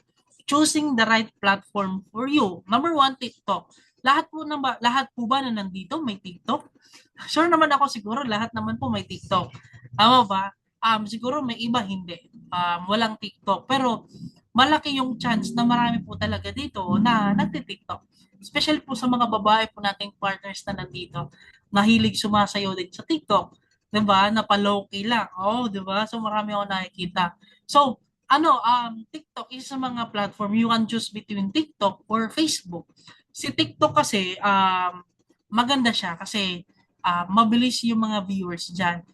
Choosing the right platform for you. Number 1, TikTok. Lahat po ba na nandito may TikTok? Sure naman ako, siguro lahat naman po may TikTok. Tama ba? Siguro may iba hindi. Walang TikTok. Pero malaki yung chance na marami po talaga dito na nagti-TikTok. Especially po sa mga babae po nating partners na nandito. Mahilig sumasayaw din sa TikTok. 'Di ba? Napalow-key lang. Oh, 'di ba? So marami ako nakikita. So, TikTok is sa mga platform you can choose between TikTok or Facebook. Si TikTok kasi maganda siya kasi mabilis yung mga viewers diyan.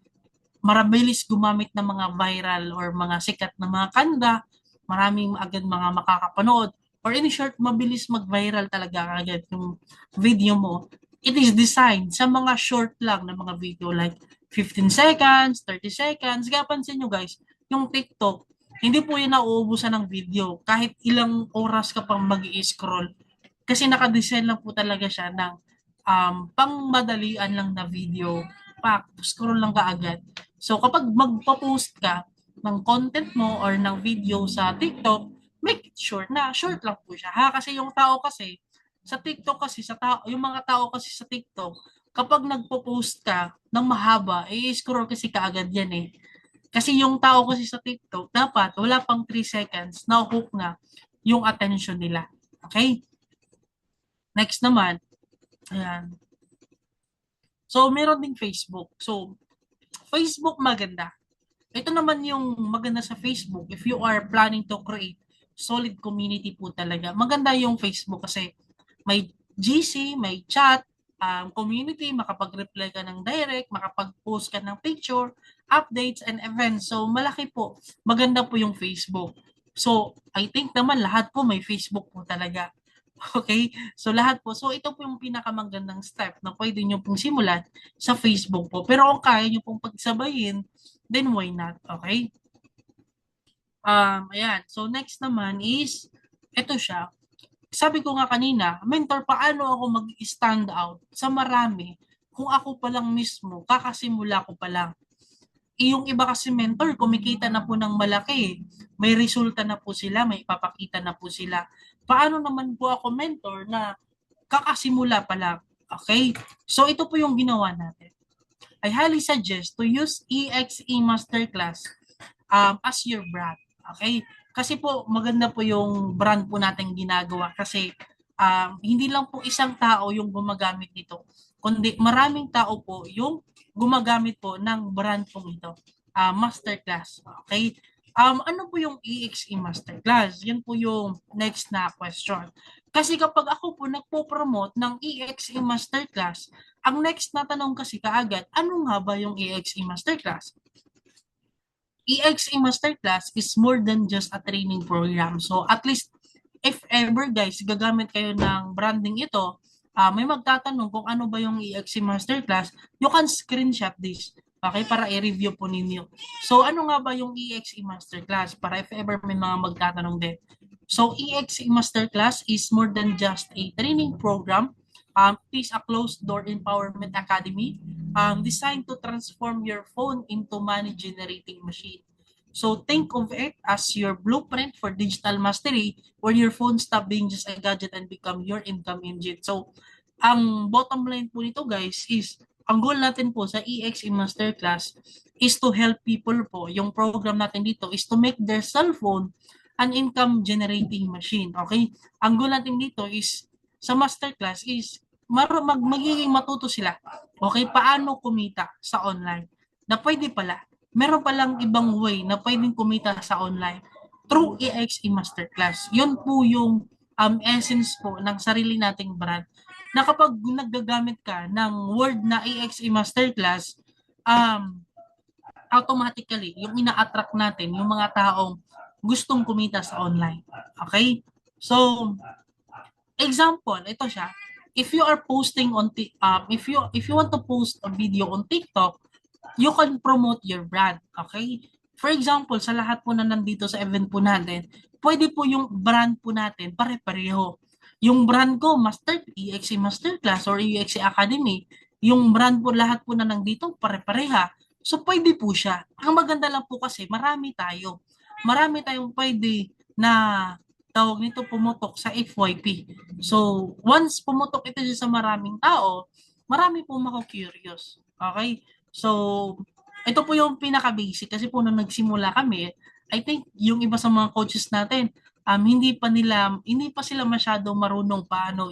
Marabilis gumamit ng mga viral or mga sikat na mga kanta, maraming agad mga makakapanood, or in short, mabilis mag-viral talaga agad yung video mo. It is designed sa mga short lang na mga video like 15 seconds, 30 seconds. Kaya pansin nyo guys, yung TikTok, hindi po yun nauubusan ng video kahit ilang oras ka pang mag-i-scroll. Kasi nakadesign lang po talaga siya ng pangmadalian lang na video. Scroll lang ka agad. So kapag magpo-post ka ng content mo or ng video sa TikTok, make it short na. Short lang po siya. Kasi yung tao kasi, sa TikTok kasi, yung mga tao kasi sa TikTok, kapag nagpo-post ka ng mahaba, i-scroll kasi kaagad yan eh. Kasi yung tao kasi sa TikTok, dapat wala pang 3 seconds, na-hook na yung attention nila. Okay? Next naman, ayan. So, meron ding Facebook. So, Facebook maganda. Ito naman yung maganda sa Facebook if you are planning to create solid community po talaga. Maganda yung Facebook kasi may GC, may chat, community, makapag-reply ka ng direct, makapag-post ka ng picture, updates, and events. So, malaki po. Maganda po yung Facebook. So, I think naman lahat po may Facebook po talaga. Okay? So, lahat po. So, ito po yung pinakamagandang step na pwede nyo pong simulan sa Facebook po. Pero kung kaya nyo pong pagsabayin, then why not? Okay? Ayan. So, next naman is, ito siya. Sabi ko nga kanina, mentor, paano ako mag-stand out sa marami kung ako pa lang mismo, kakasimula ko pa lang. Yung iba kasi mentor, kumikita na po ng malaki. May resulta na po sila, may ipapakita na po sila. Paano naman po ako mentor na kakasimula pa lang? Okay? So, ito po yung ginawa natin. I highly suggest to use EXE Masterclass as your brand. Okay? Kasi po, maganda po yung brand po natin ginagawa kasi hindi lang po isang tao yung gumagamit nito, kundi maraming tao po yung gumagamit po ng brand po ito. Masterclass. Okay? Ano po yung EXE Masterclass? Yan po yung next na question. Kasi kapag ako po nagpo-promote ng EXE Masterclass, ang next na tanong kasi kaagad, ano nga ba yung EXE Masterclass? EXE Masterclass is more than just a training program. So at least if ever guys, gagamit kayo ng branding ito, may magtatanong kung ano ba yung EXE Masterclass, you can screenshot this. Okay, para i-review po ninyo. So, ano nga ba yung EXE Masterclass? Para if ever may mga magtatanong din. So, EXE Masterclass is more than just a training program. It is a closed-door empowerment academy designed to transform your phone into money-generating machine. So, think of it as your blueprint for digital mastery where your phone stop being just a gadget and become your income engine. So, ang bottom line po nito guys is, ang goal natin po sa EXE Masterclass is to help people po. Yung program natin dito is to make their cellphone an income generating machine. Okay? Ang goal natin dito is, sa masterclass is, magiging matuto sila. Okay? Paano kumita sa online. Na pwede pala. Meron palang ibang way na pwedeng kumita sa online through EXE Masterclass. Yun po yung essence po ng sarili nating brand, na kapag naggagamit ka ng word na EXE Masterclass, automatically, yung ina-attract natin, yung mga taong gustong kumita sa online. Okay? So, example, ito siya. If you are posting on if you want to post a video on TikTok, you can promote your brand. Okay? For example, sa lahat po na nandito sa event po natin, pwede po yung brand po natin pare-pareho. Yung brand ko, EXE Masterclass or EXE Academy, yung brand po lahat po na nandito pare-pareha. So pwede po siya. Ang maganda lang po kasi marami tayo. Marami tayong pwede na tawag nito pumutok sa FYP. So once pumutok ito sa maraming tao, marami po mako-curious. Okay? So ito po yung pinaka-basic kasi po nung nagsimula kami, I think yung iba sa mga coaches natin, hindi pa sila masyadong marunong paano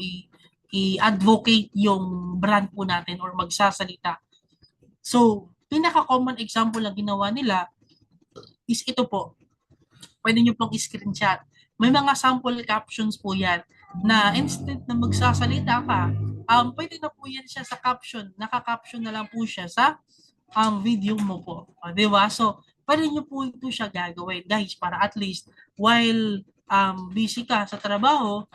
i-advocate yung brand po natin or magsasalita. So, pinaka-common example na ginawa nila is ito po. Pwede nyo pong i-screenshot. May mga sample captions po yan na instead na magsasalita ka, pwede na po yan siya sa caption. Naka-caption na lang po siya sa video mo po. Di ba? So, pwede nyo po ito siya gagawin, guys, para at least while busy ka sa trabaho,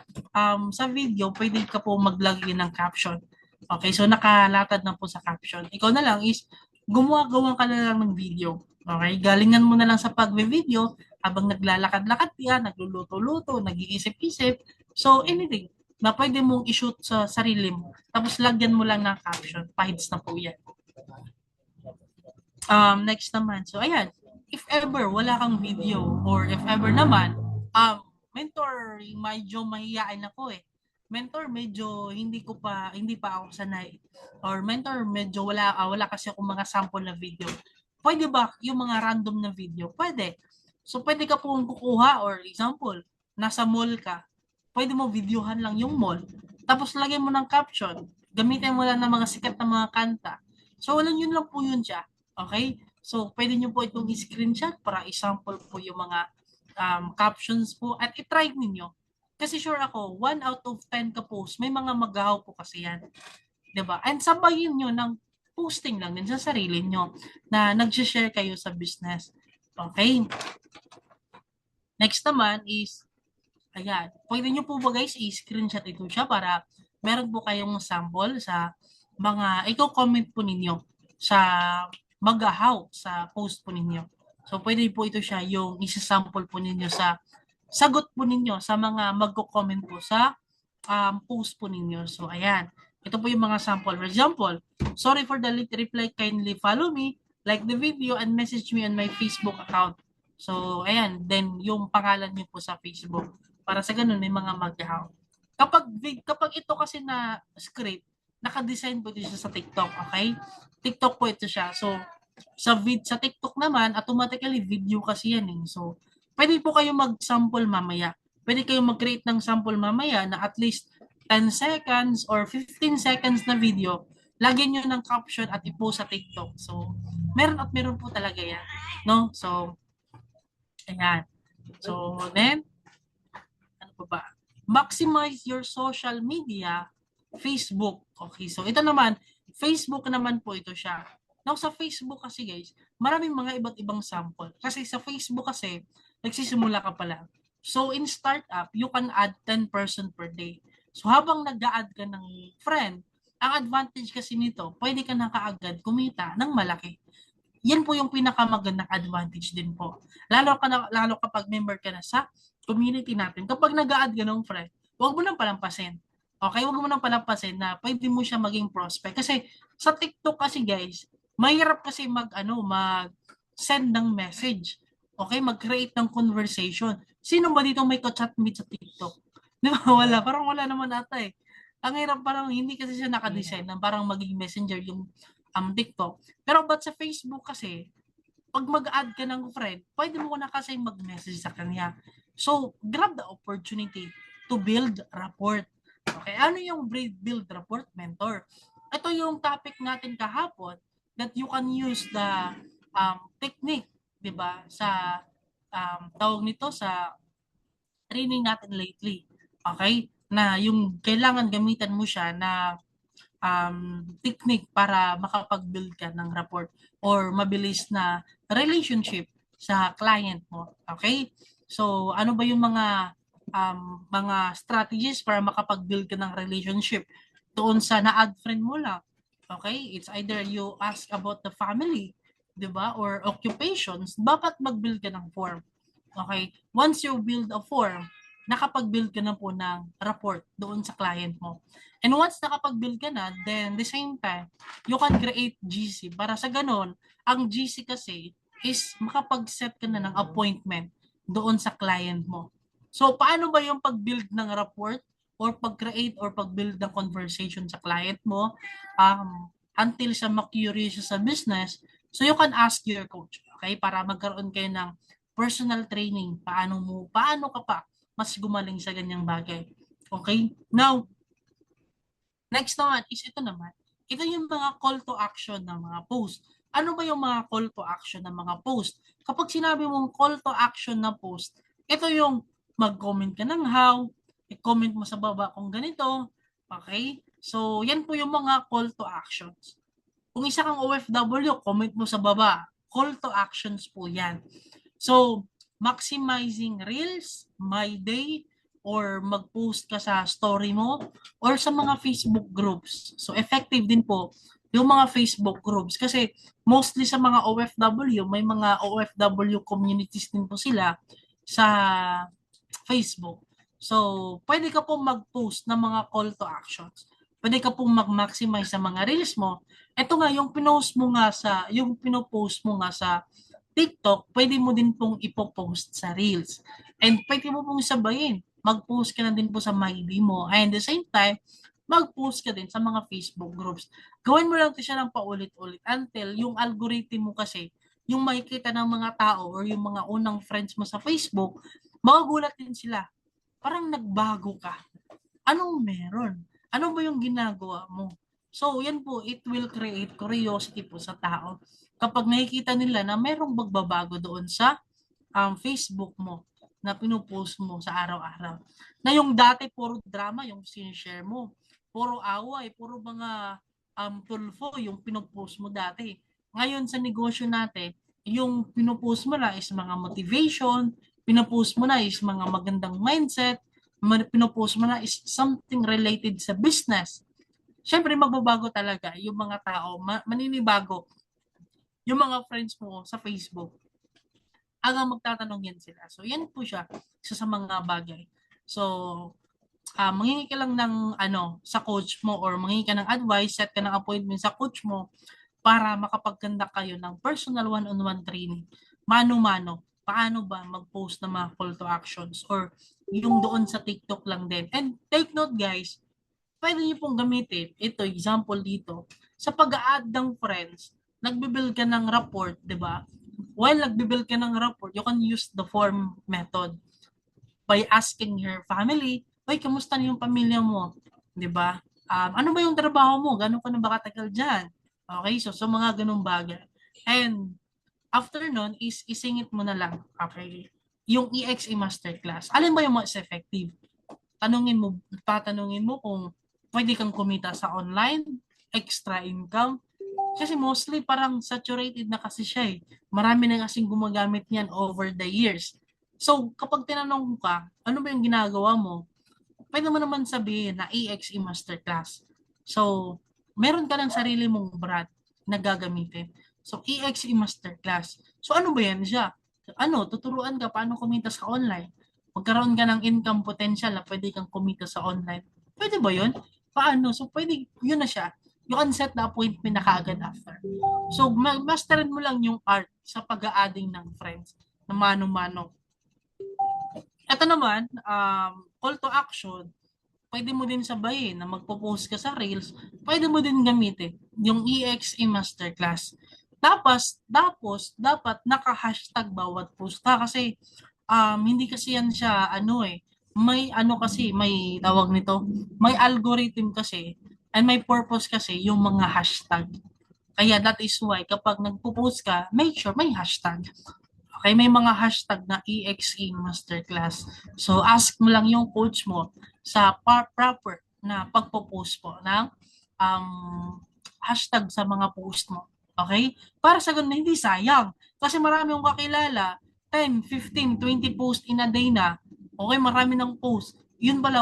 sa video, pwede ka po maglagay ng caption. Okay, so nakalatad na po sa caption. Ikaw na lang is, gumawa ka na lang ng video. Okay, galingan mo na lang sa pag-video habang naglalakad-lakad yan, nagluluto-luto, nag-iisip-isip. So, anything na pwede mong i-shoot sa sarili mo. Tapos, lagyan mo lang ng caption. Pahids na po yan. Next naman. So, ayan. If ever wala kang video or if ever naman, mentor, medyo mahihain ako eh. Mentor, medyo hindi pa ako sanay. Or mentor, medyo wala kasi ako mga sample na video. Pwede ba yung mga random na video? Pwede. So, pwede ka pong kukuha or example, nasa mall ka. Pwede mo videohan lang yung mall. Tapos, lagyan mo ng caption. Gamitin mo lang ng mga sikat na mga kanta. So, yun lang po yun siya. Okay? So, pwede nyo po itong i-screenshot para i-sample po yung mga captions po at i-try ninyo. Kasi sure ako, 1 out of 10 ka post, may mga magahaw po kasi yan. Diba? And sabayin nyo ng posting lang din sa sarili nyo na nag-share kayo sa business. Okay? Next naman is, ayan, pwede nyo po ba guys i-screenshot ito siya para meron po kayong sample sa mga, i-comment po ninyo sa magahaw sa post po ninyo. So, pwede po ito siya yung isa-sample po ninyo sa sagot po ninyo sa mga magko-comment po sa post po ninyo. So, ayan. Ito po yung mga sample. For example, sorry for the late reply. Kindly follow me, like the video, and message me on my Facebook account. So, ayan. Then, yung pangalan niyo po sa Facebook. Para sa ganun, may mga magahaw. Kapag ito kasi na script, naka-design po ito siya sa TikTok, okay? TikTok po ito siya. So, sa TikTok naman, automatically video kasi yan eh. So, pwede po kayong mag-sample mamaya. Pwede kayong mag-create ng sample mamaya na at least 10 seconds or 15 seconds na video. Lagyan nyo ng caption at i-post sa TikTok. So, meron po talaga yan. No? So, ayan. So, then, ano pa ba? Maximize your social media, Facebook. Okay, so ito naman, Facebook naman po ito siya. Now, sa Facebook kasi guys, maraming mga iba't ibang sample. Kasi sa Facebook kasi, nagsisimula ka pa lang. So, in startup, you can add 10 person per day. So, habang nag-a-add ka ng friend, ang advantage kasi nito, pwede ka na kaagad kumita ng malaki. Yan po yung pinakamagandang advantage din po. Lalo kapag member ka na sa community natin. Kapag nag-a-add ka ng friend, huwag mo nang palampasin. Okay, huwag mo nang palampasin na pwede mo siya maging prospect. Kasi sa TikTok kasi guys, mahirap kasi mag-send ng message. Okay, mag-create ng conversation. Sino ba dito may ka-chat meet sa TikTok? Di ba? Wala. Parang wala naman ata eh. Ang hirap, parang hindi kasi siya nakadesign na parang maging messenger yung TikTok. Pero but sa Facebook kasi, pag mag-add ka ng friend, pwede mo na kasi mag-message sa kanya. So, grab the opportunity to build rapport. Okay, ano yung build rapport, mentor? Ito yung topic natin kahapon that you can use the technique, di ba, sa tawag nito sa training natin lately. Okay? Na yung kailangan gamitan mo siya na technique para makapag-build ka ng rapport or mabilis na relationship sa client mo. Okay? So, ano ba yung mga strategies para makapag-build ka ng relationship doon sa na-add friend mo lang? Okay? It's either you ask about the family, 'di ba? Or occupations, dapat mag-build ka ng form. Okay? Once you build a form, nakapag-build ka na po ng rapport doon sa client mo. And once nakapag-build ka na, then the same time, you can create GC. Para sa ganun, ang GC kasi is makapag-set ka na ng appointment doon sa client mo. So, paano ba yung pag-build ng rapport or pag-create or pag-build ng conversation sa client mo until siya ma-curious sa business? So, you can ask your coach, okay? Para magkaroon kayo ng personal training. Paano ka pa mas gumaling sa ganyang bagay. Okay? Now, next naman is ito naman. Ito yung mga call to action ng mga post. Ano ba yung mga call to action ng mga post? Kapag sinabi mong call to action na post, ito yung mag-comment ka ng how, i-comment mo sa baba kung ganito. Okay? So, yan po yung mga call to actions. Kung isa kang OFW, comment mo sa baba. Call to actions po yan. So, maximizing reels, my day, or mag-post ka sa story mo, or sa mga Facebook groups. So, effective din po yung mga Facebook groups. Kasi mostly sa mga OFW, may mga OFW communities din po sila sa Facebook. So, pwede ka pong mag-post ng mga call to actions. Pwede ka pong mag-maximize sa mga reels mo. Ito nga, yung pinopost mo nga sa TikTok, pwede mo din pong ipopost sa Reels. And pwede mo pong sabayin, mag-post ka na din po sa MyBee mo. And at the same time, mag-post ka din sa mga Facebook groups. Gawin mo lang siya ng paulit-ulit until yung algorithm mo kasi, yung makikita ng mga tao or yung mga unang friends mo sa Facebook, magugulat din sila. Parang nagbago ka. Anong meron? Ano ba yung ginagawa mo? So, yan po, it will create curiosity po sa tao kapag nakikita nila na merong magbabago doon sa Facebook mo na pinupost mo sa araw-araw. Na yung dati puro drama yung sinishare mo. Puro away, puro mga tulfo yung pinupost mo dati. Ngayon sa negosyo natin, yung pinupost mo na is mga motivation, pinupost mo na is mga magandang mindset, pinupost mo na is something related sa business. Siyempre, magbabago talaga yung mga tao, maninibago yung mga friends mo sa Facebook. Hanggang magtatanong yan sila. So, yan po siya isa sa mga bagay. So, mangingi ka lang ng sa coach mo or mangingi ka ng advice, set ka ng appointment sa coach mo para makapagkanda kayo ng personal one-on-one training. Mano-mano, paano ba mag-post ng mga call to actions or yung doon sa TikTok lang din. And take note guys, pwede niyo pong gamitin, ito example dito, sa pag-a-add ng friends, nagbibuild ka ng rapport, di ba? While nagbibuild ka ng rapport, you can use the form method by asking your family, "Hoy, kamusta na yung pamilya mo?" Di ba? Ano ba yung trabaho mo? Gano'n ka na ba katagal dyan? Okay, so mga ganung bagay. And after nun is isingit mo na lang, okay, yung EXE Masterclass. Alin ba yung mas effective? Tatanungin mo kung pwede kang kumita sa online, extra income. Kasi mostly parang saturated na kasi siya eh. Marami na kasing gumagamit niyan over the years. So kapag tinanong ka, ano ba yung ginagawa mo? Pwede mo naman sabihin na EXE Masterclass. So, meron ka ng sarili mong brand na gagamitin. So, EXE Masterclass. So, ano ba yan siya? Tuturuan ka paano kumita sa online. Magkaroon ka ng income potential na pwede kang kumita sa online. Pwede ba yun? Paano? So, pwede, yun na siya. You can set the appointment na kaagad after. So, masterin mo lang yung art sa pag-a-adding ng friends na mano-mano. Ito naman, call to action, pwede mo din sabayin na magpo-post ka sa Reels, pwede mo din gamitin yung EXE Masterclass. Dapat naka-hashtag bawat post ka kasi hindi kasi yan siya may kasi, may tawag nito, may algorithm kasi and may purpose kasi yung mga hashtag. Kaya that is why kapag nagpo-post ka, make sure may hashtag. Okay, may mga hashtag na EXE Masterclass. So ask mo lang yung coach mo sa proper na pagpo-post po ng hashtag sa mga post mo. Okay? Para sa ganun, hindi sayang. Kasi marami yung kakilala, 10, 15, 20 post in a day na. Okay, marami ng post. Yun pala,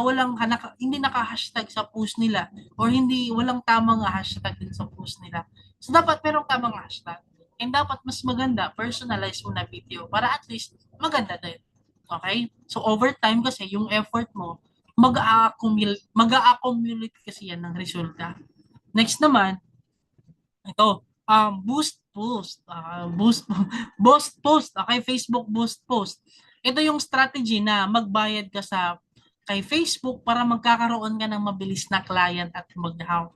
hindi naka-hashtag sa post nila or walang tamang hashtag din sa post nila. So, dapat merong tamang hashtag. And dapat mas maganda, personalize mo na video para at least maganda din. Okay? So, over time kasi, yung effort mo, mag-a-accumulate kasi yan ng resulta. Next naman, ito, boost post. Boost post. Okay, Facebook boost post. Ito yung strategy na magbayad ka kay Facebook para magkakaroon ka ng mabilis na client at mag-how.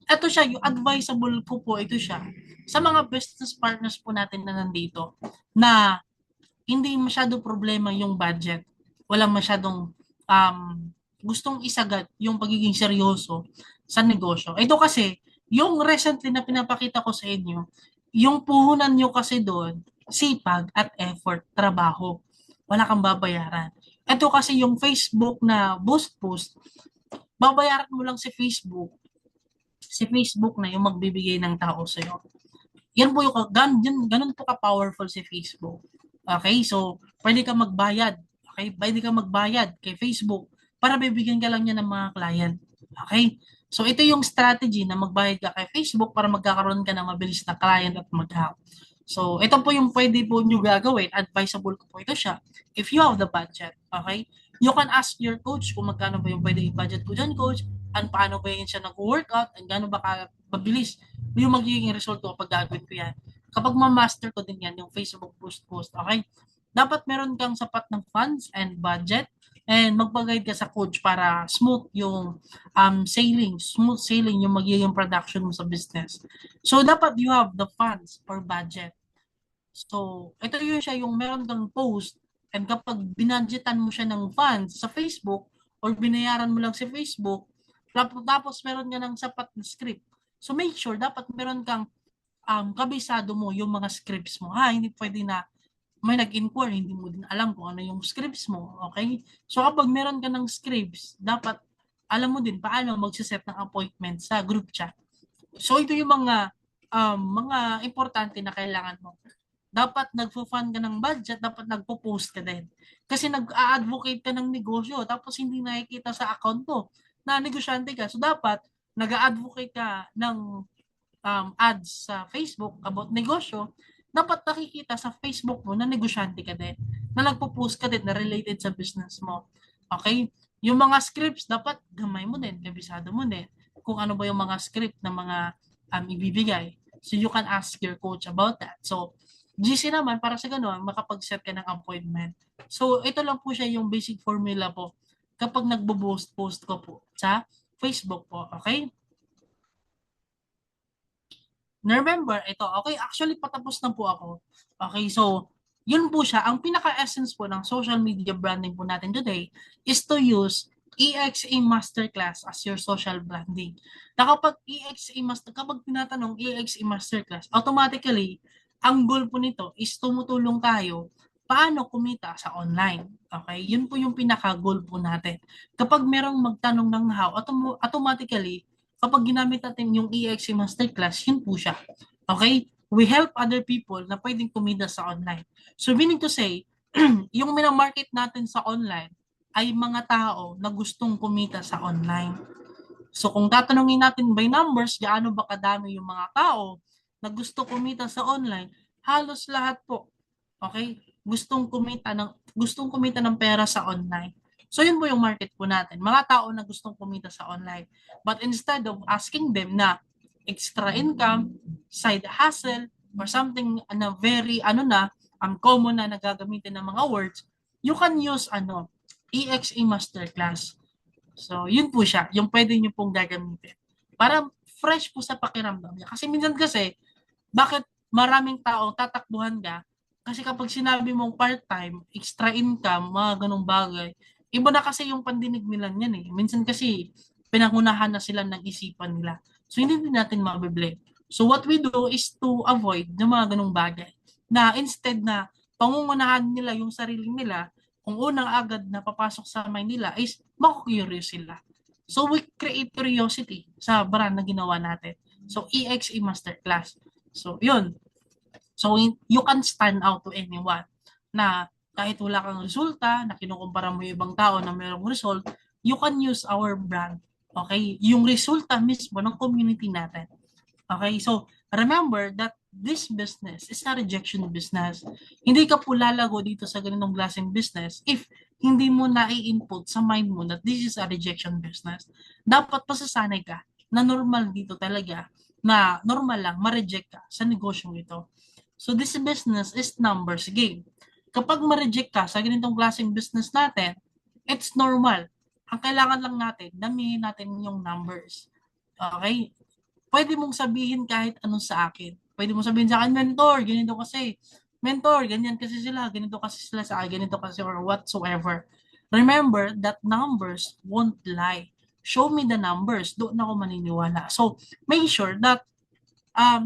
Ito siya, yung advisable ko po, ito siya. Sa mga business partners po natin na nandito, na hindi masyado problema yung budget. Walang masyadong gustong isagad yung pagiging seryoso sa negosyo. Ito kasi, yung recently na pinapakita ko sa inyo, yung puhunan nyo kasi doon, sipag at effort, trabaho. Wala kang babayaran. Ito kasi yung Facebook na boost post, babayaran mo lang si Facebook na yung magbibigay ng tao sa iyo. Yan po ganun po ka-powerful si Facebook. Okay? So, pwede ka magbayad. Okay? Pwede ka magbayad kay Facebook para bibigyan ka lang niya ng mga client. Okay? So, ito yung strategy na magbayad ka kay Facebook para magkakaroon ka ng mabilis na client at mag-hack. So, ito po yung pwede po nyo gagawin. Advisable ko po ito siya. If you have the budget, okay? You can ask your coach kung magkano ba yung pwede i-budget ko dyan, coach, and paano ba yun siya nag-workout, and gano'n ba mabilis yung magiging resulto kapag gagawin ko yan. Kapag ma-master ko din yan, yung Facebook boost post, okay? Dapat meron kang sapat ng funds and budget and magpag-guide ka sa coach para smooth sailing yung magiging production mo sa business. So, dapat you have the funds or budget. So, ito yun siya yung meron kang post and kapag binadgetan mo siya ng funds sa Facebook or binayaran mo lang si Facebook, tapos meron ka ng sapat na script. So, make sure dapat meron kang kabisado mo yung mga scripts mo. Hindi pwede na may nag-inquire, hindi mo din alam kung ano yung scripts mo. Okay? So, kapag meron ka ng scripts, dapat alam mo din paano magsiset ng appointment sa group chat. So, ito yung mga importante na kailangan mo. Dapat nagpo-fund ka ng budget, dapat nagpo-post ka din. Kasi nag-a-advocate ka ng negosyo, tapos hindi nakikita sa account mo na negosyante ka. So, dapat nag-a-advocate ka ng ads sa Facebook about negosyo, dapat nakikita sa Facebook mo na negosyante ka din, na nagpo-post ka din na related sa business mo. Okay? Yung mga scripts, dapat gamay mo din, kabisado mo din kung ano ba yung mga script na mga ibibigay. So, you can ask your coach about that. So, GC naman, para sa gano'n, makapag-set ka ng appointment. So, ito lang po siya yung basic formula po kapag nagbo-post ko po sa Facebook po. Okay? Remember, ito, okay, actually patapos na po ako. Okay, so, yun po siya. Ang pinaka-essence po ng social media branding po natin today is to use EXE Masterclass as your social branding. Na kapag kapag tinatanong EXE Masterclass, automatically, ang goal po nito is tumutulong tayo paano kumita sa online. Okay, yun po yung pinaka-goal po natin. Kapag merong magtanong ng how, automatically, kapag ginamit natin yung EXE Masterclass, yun po siya. Okay? We help other people na pwedeng kumita sa online. So, meaning to say, yung minamarket natin sa online ay mga tao na gustong kumita sa online. So, kung tatanungin natin by numbers, gaano ba kadami yung mga tao na gusto kumita sa online, halos lahat po, okay, gustong kumita ng pera sa online. So, yun po yung market po natin. Mga tao na gustong kumita sa online. But instead of asking them na extra income, side hustle, or something na very, common na nagagamitin ng mga words, you can use, EXE Masterclass. So, yun po siya, yung pwede nyo pong gagamitin. Para fresh po sa pakiramdam niya. Kasi minsan kasi, bakit maraming tao tatakbuhan ka? Kasi kapag sinabi mong part-time, extra income, mga ganong bagay, iba na kasi yung pandinig nila niyan eh. Minsan kasi, pinangunahan na sila ng isipan nila. So, hindi din natin mabiblame. So, what we do is to avoid ng mga ganong bagay. Na instead na pangungunahan nila yung sarili nila, kung unang agad na papasok sa mind nila is maku-curious sila. So, we create curiosity sa brand na ginawa natin. So, EXE Masterclass. So, yun. So, you can stand out to anyone na kahit wala kang resulta, na kinukumpara mo yung ibang tao na mayroong result, you can use our brand. Okay? Yung resulta mismo ng community natin. Okay? So, remember that this business is a rejection business. Hindi ka po lalago dito sa ganitong klaseng business if hindi mo na-i-input sa mind mo that this is a rejection business. Dapat pasasanay ka na normal dito talaga, na normal lang ma-reject ka sa negosyong ito. So, this business is numbers game. Kapag ma-reject ka sa ganitong klaseng business natin, it's normal. Ang kailangan lang natin, damihin natin yung numbers. Okay? Pwede mong sabihin kahit anong sa akin. Pwede mong sabihin sa akin, mentor, ganito kasi. Mentor, ganyan kasi sila, ganito kasi sila sa akin, ganito kasi or whatsoever. Remember that numbers won't lie. Show me the numbers, doon ako maniniwala. So, make sure that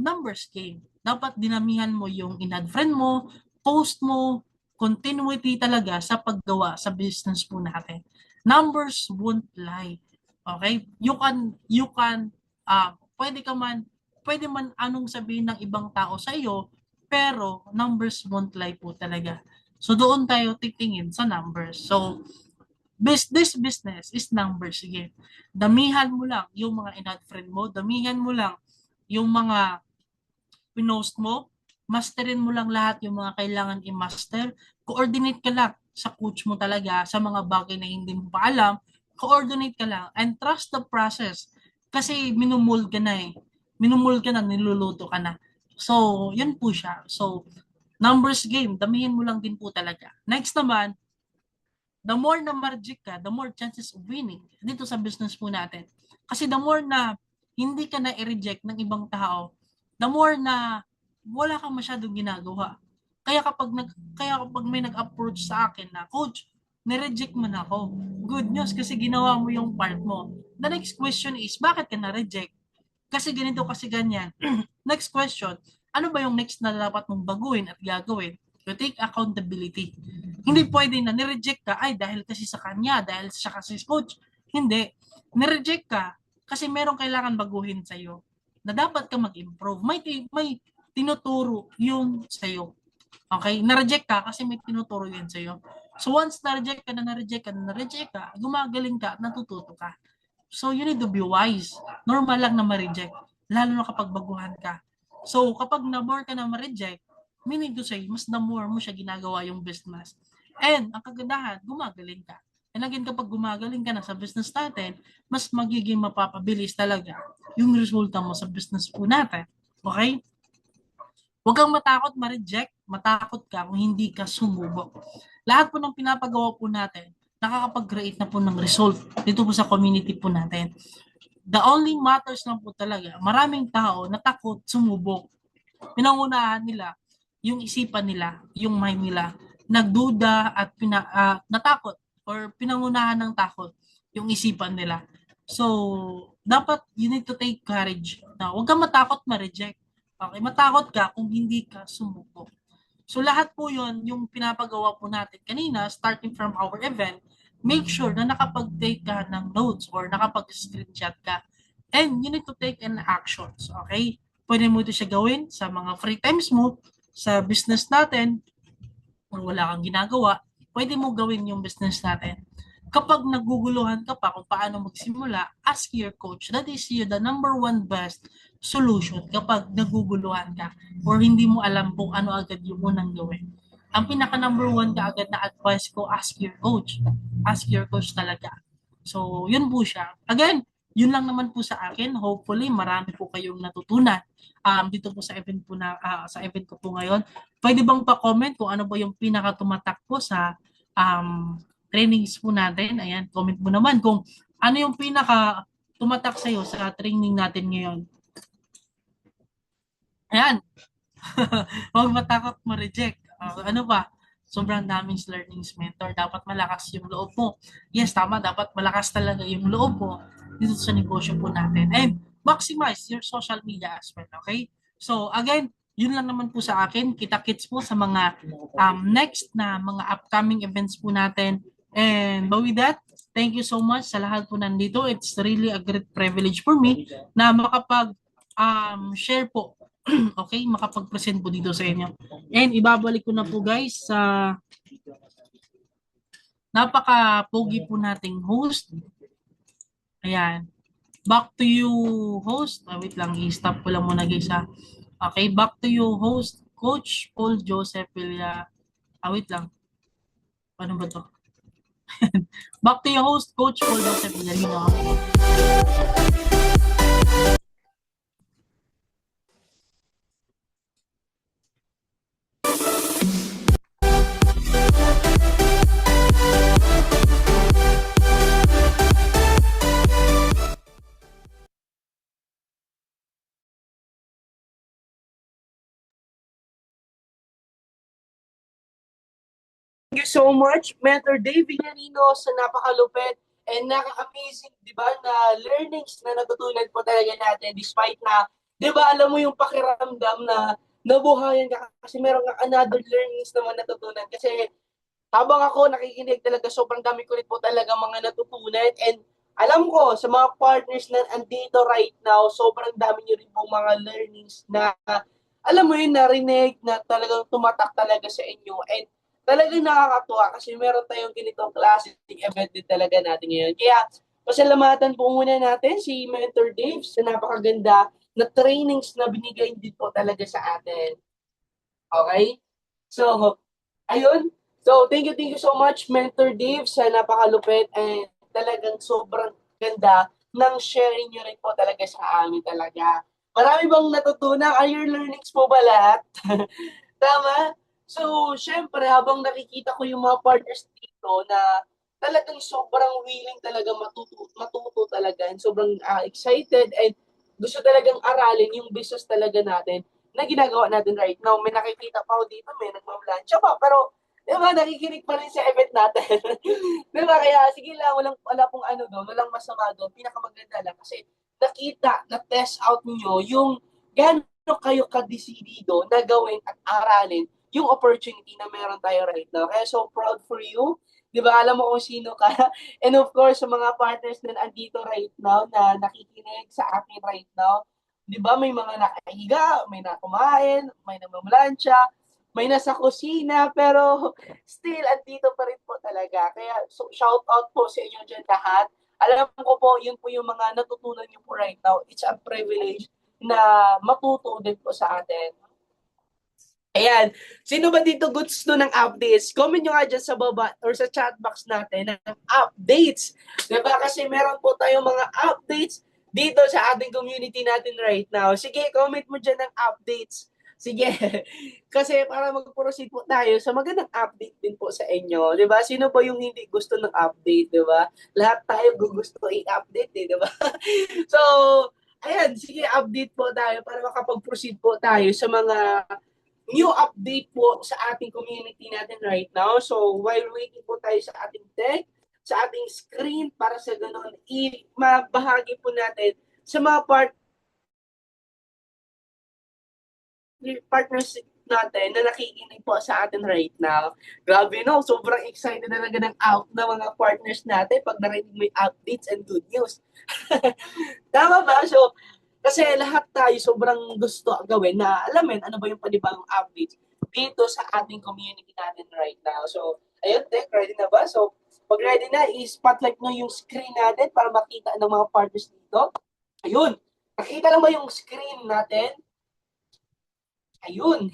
numbers game. Dapat dinamihan mo yung in-add friend mo, post mo, continuity talaga sa paggawa sa business po natin. Numbers won't lie. Okay? You can pwede man anong sabihin ng ibang tao sa iyo, pero numbers won't lie po talaga. So doon tayo titingin sa numbers. So this business is numbers again. Damihan mo lang yung mga in-add friend mo, damihan mo lang yung mga pinost mo, masterin mo lang lahat yung mga kailangan i-master, coordinate ka lang sa coach mo talaga sa mga bagay na hindi mo pa alam, coordinate ka lang and trust the process kasi minumul ka na eh. Minumul ka na, niluluto ka na. So, yun po siya. So, numbers game, damihin mo lang din po talaga. Next naman, the more na margin ka, the more chances of winning dito sa business po natin. Kasi the more na hindi ka na i-reject ng ibang tao, the more na wala kang masyadong ginagawa. Kaya kapag may nag-approach sa akin na, Coach, nireject mo na ako. Good news kasi ginawa mo yung part mo. The next question is, bakit ka na-reject? Kasi ganito, kasi ganyan. Next question, ano ba yung next na dapat mong baguhin at gagawin? You take accountability. Hindi pwede na nireject ka, ay dahil kasi sa kanya, dahil siya kasi coach. Hindi. Nireject ka kasi merong kailangan baguhin sa'yo na dapat ka mag-improve. May tinuturo yun sa'yo. Okay? Na-reject ka kasi may tinuturo yun sa'yo. So once na-reject ka, gumagaling ka at natututo ka. So you need to be wise. Normal lang na ma-reject. Lalo na kapag baguhan ka. So kapag na-more ka na ma-reject, meaning to say, mas na-more mo siya ginagawa yung business. And ang kagandahan, gumagaling ka. And again, kapag gumagaling ka na sa business natin, mas magiging mapapabilis talaga yung resulta mo sa business po natin. Okay? Huwag kang matakot ma-reject, matakot ka kung hindi ka sumubok. Lahat po ng pinapagawa po natin, nakakapag-create na po ng result dito po sa community po natin. The only matters lang po talaga, maraming tao na takot sumubok. Pinangunahan nila yung isipan nila, yung mind nila, nagduda at natakot or pinangunahan ng takot yung isipan nila. So, dapat you need to take courage. Na huwag kang matakot ma-reject. Okay, matakot ka kung hindi ka sumubok. So lahat po yun, yung pinapagawa po natin kanina, starting from our event, make sure na nakapag-take ka ng notes or nakapag-screenshot ka. And you need to take an actions, okay? Pwede mo ito siya gawin sa mga free times mo, sa business natin, kung wala kang ginagawa, pwede mo gawin yung business natin. Kapag naguguluhan ka pa kung paano magsimula, ask your coach. That is the number one best solution kapag naguguluhan ka or hindi mo alam kung ano agad yung unang gawin. Ang pinaka number one ka agad na advice ko, ask your coach. Ask your coach talaga. So, yun po siya. Again, yun lang naman po sa akin. Hopefully, marami po kayong natutunan dito po sa event po sa event ko po ngayon. Pwede bang pa-comment kung ano ba yung pinaka tumatak po sa trainings po natin? Ayan, comment mo naman kung Ano yung pinaka tumatak sa'yo sa training natin ngayon? Ayan, huwag matakot ma-reject. Ano ba? Sobrang daming learnings mentor. Dapat malakas yung loob mo. Yes, tama. Dapat malakas talaga yung loob mo dito sa negosyo po natin. And maximize your social media as well. Okay? So, again, yun lang naman po sa akin. Kita-kits po sa mga next na mga upcoming events po natin. And but with that, thank you so much sa lahat po nandito. It's really a great privilege for me na makapag share po okay, makapag-present po dito sa inyo. And ibabalik ko na po guys sa napaka-pogi po nating host. Ayan. Back to you, host. Wait lang, i-stop ko lang muna guys ha. Okay, back to you, host, Coach Paul Joseph Villa. Wait lang. Paano ba to? Back to you, host, Coach Paul Joseph Villarino. Thank you so much, Mentor Dave Villarino, sa napakalupit and nakaka-amazing, di ba, na learnings na natutunan po talaga natin despite na, di ba, alam mo yung pakiramdam na nabuhayan ka kasi meron ka another learnings naman natutunan. Kasi habang ako nakikinig talaga, sobrang dami ko rin po talaga mga natutunan and alam ko sa mga partners na andito right now, sobrang dami nyo rin po mga learnings na alam mo yun, narinig na talagang tumatak talaga sa inyo and talagang nakakatuwa kasi meron tayong ganitong klase event din talaga natin ngayon. Kaya pasalamatan po muna natin si Mentor Dave sa napakaganda na trainings na binigay din po talaga sa atin. Okay? So, ayun. So, thank you so much, Mentor Dave, sa napakalupit and talagang sobrang ganda ng sharing nyo rin po talaga sa amin talaga. Marami bang natutunan? Are your learnings po ba lahat? Tama? So, syempre, habang nakikita ko yung mga partners dito na talagang sobrang willing talaga matuto talaga and sobrang excited and gusto talagang aralin yung business talaga natin na ginagawa natin right now. May nakikita pa ako dito, may nagmamlansya pa, pero di ba, nakikinig pa rin sa event natin. Di ba, kaya sige lang, wala pong ano doon, walang masama doon. Pinakamaganda lang kasi nakita, na-test out niyo yung gaano kayo kadesidido na gawin at aralin yung opportunity na meron tayo right now. Kaya so proud for you. Di ba, alam mo kung sino ka. And of course, sa mga partners na andito right now na nakikinig sa akin right now, di ba, may mga nakahiga, may nakumain, may namamlansya, may nasa kusina, pero still, andito pa rin po talaga. Kaya so, shout out po sa inyo dyan lahat. Alam ko po, yun po yung mga natutunan nyo po right now. It's a privilege na matuto din po sa atin. Ayan. Sino ba dito gusto ng updates? Comment nyo nga dyan sa baba or sa chat box natin ng updates. Diba? Kasi meron po tayong mga updates dito sa ating community natin right now. Sige, comment mo dyan ng updates. Sige. Kasi para mag-proceed po tayo sa magandang update din po sa inyo. Diba? Sino ba yung hindi gusto ng update? Diba? Lahat tayo gusto i-update. Diba? So, ayan. Sige, update po tayo para makapag-proceed po tayo sa mga new update po sa ating community natin right now. So, while waiting po tayo sa ating deck, sa ating screen, para sa ganun, mabahagi po natin sa mga partners natin na nakikinig po sa atin right now. Grabe no, sobrang excited na ng out na mga partners natin pag narinig mo yung updates and good news. Tama ba? So, kasi lahat tayo sobrang gusto gawin na alamin ano ba yung panibagong updates dito sa ating community natin right now. So, ayun, Tech, ready na ba? So, pag ready na, i-spotlight mo yung screen natin para makita ng mga partners dito. Ayun, nakita lang ba yung screen natin? Ayun.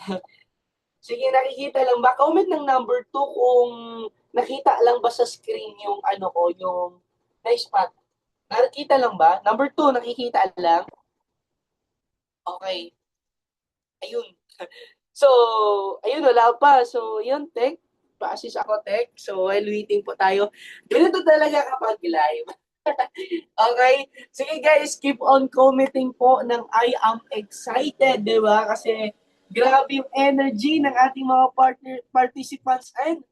Sige, nakikita lang ba? Comment ng number 2 kung nakita lang ba sa screen yung ano ko, yung na-spot. Nakikita lang ba? Number 2, nakikita lang. Okay. Ayun. So, ayun, wala pa. So, yun, Tech. Pa-assist ako, Tech. So, while waiting po tayo. Ganito talaga kapag live. Okay? Sige guys, keep on commenting po ng I am excited, di ba? Kasi grabe yung energy ng ating mga participants and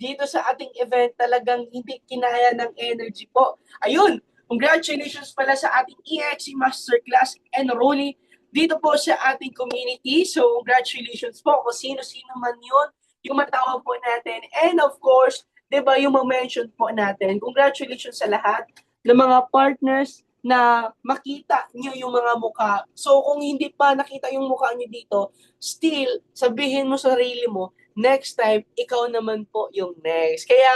dito sa ating event talagang hindi kinaya ng energy po. Ayun, congratulations pala sa ating EXE Masterclass enrollee dito po sa ating community. So congratulations po kung sino-sino man yun yung matawag po natin. And of course, di ba yung ma-mention po natin, congratulations sa lahat ng mga partners na makita nyo yung mga mukha. So kung hindi pa nakita yung mukha nyo dito, still, sabihin mo sa sarili mo, next time, ikaw naman po yung next. Kaya,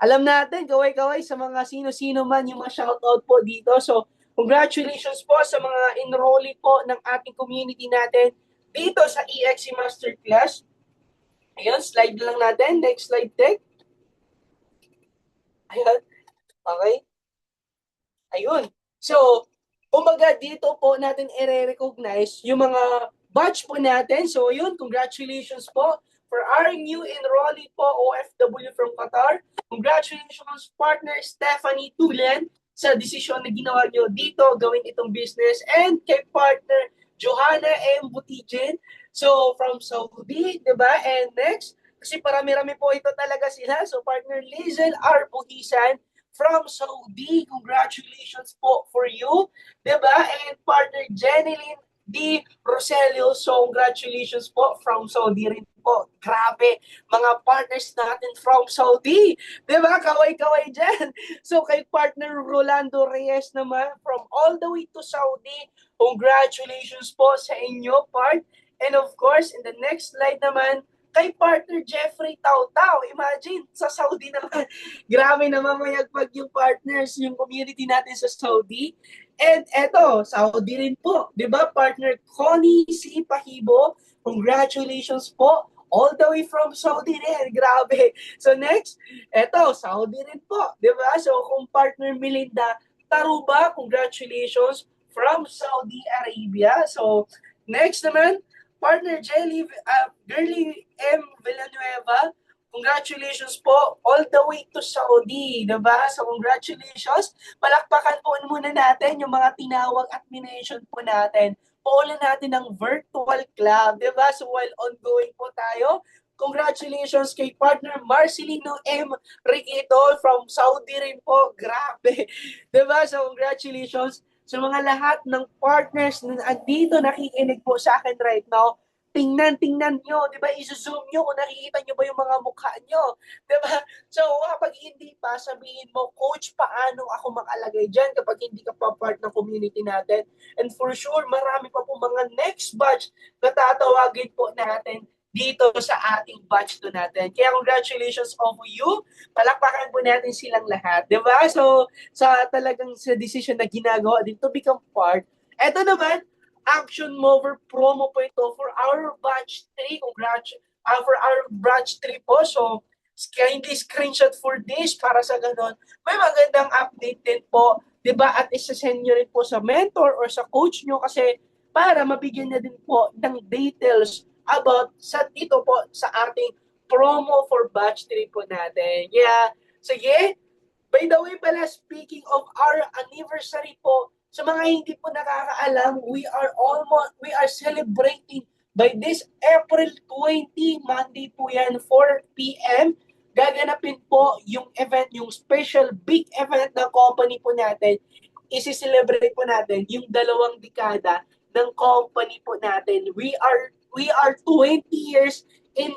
alam natin, kaway-kaway sa mga sino-sino man yung mga shoutout po dito. So, congratulations po sa mga enrollee po ng ating community natin dito sa EXE Masterclass. Ayun, slide lang natin. Next slide, Tech. Ayun. Okay. Ayun. So, kumbaga dito po natin i-recognize yung mga batch po natin. So, yun, congratulations po for our new enrollee po, OFW from Qatar. Congratulations, partner Stephanie Tulen sa desisyon na ginawa nyo dito, gawin itong business. And kay partner Johanna M. Butijin, so from Saudi, di ba? And next, kasi parami-rami po ito talaga sila. So, partner Lizel R. Buhisan, from Saudi. Congratulations po for you. Diba? And partner Jenilyn D. Roselio. So, congratulations po from Saudi rin po. Grabe, mga partners natin from Saudi. Diba? Kaway-kaway dyan. So, kay partner Rolando Reyes naman from all the way to Saudi. Congratulations po sa inyo, part. And of course, in the next slide naman, kay partner Jeffrey Tautau. Imagine, sa Saudi naman. Grabe naman mayagpag yung partners, yung community natin sa Saudi. And eto, Saudi rin po. Diba, partner Connie C. Pahibo. Congratulations po. All the way from Saudi rin. Grabe. So next, eto, Saudi rin po. Diba? So kung partner Melinda Taruba, congratulations from Saudi Arabia. So next naman, partner Girly M. Villanueva, congratulations po all the way to Saudi, diba? So congratulations. Palakpakan po muna natin yung mga tinawag at minention po natin. Paulan natin ng virtual club, diba? So while ongoing po tayo, congratulations kay partner Marcelino M. Riquito from Saudi rin po. Grabe. Diba? So congratulations sa mga lahat ng partners na andito nakikinig po sa akin right now. Tingnan nyo, di ba? I-zoom nyo kung nakikita nyo ba yung mga mukha nyo. Di ba? So, kapag hindi pa, sabihin mo, Coach, paano ako makalagay dyan kapag hindi ka pa part ng community natin? And for sure, marami pa po mga next batch na tatawagin po natin dito sa ating batch to natin. Kaya congratulations all of you. Palakpakan po natin silang lahat. Di ba? So, sa talagang sa decision na ginagawa din to become part. Eto naman, Action Mover promo po ito for our batch 3. For our batch 3 po. So, kindly screenshot for this para sa ganon. May magandang update din po. Diba? At isa-send nyo rin po sa mentor or sa coach nyo kasi para mabigyan na din po ng details about sa dito po sa ating promo for batch 3 po natin. Yeah. Sige. By the way pala, speaking of our anniversary po, sa mga hindi po nakakaalam, we are celebrating by this April 20, Monday po yan, 4 p.m. Gaganapin po yung event, yung special big event ng company po natin. Isi-celebrate po natin yung 2 dekada ng company po natin. We are 20 years in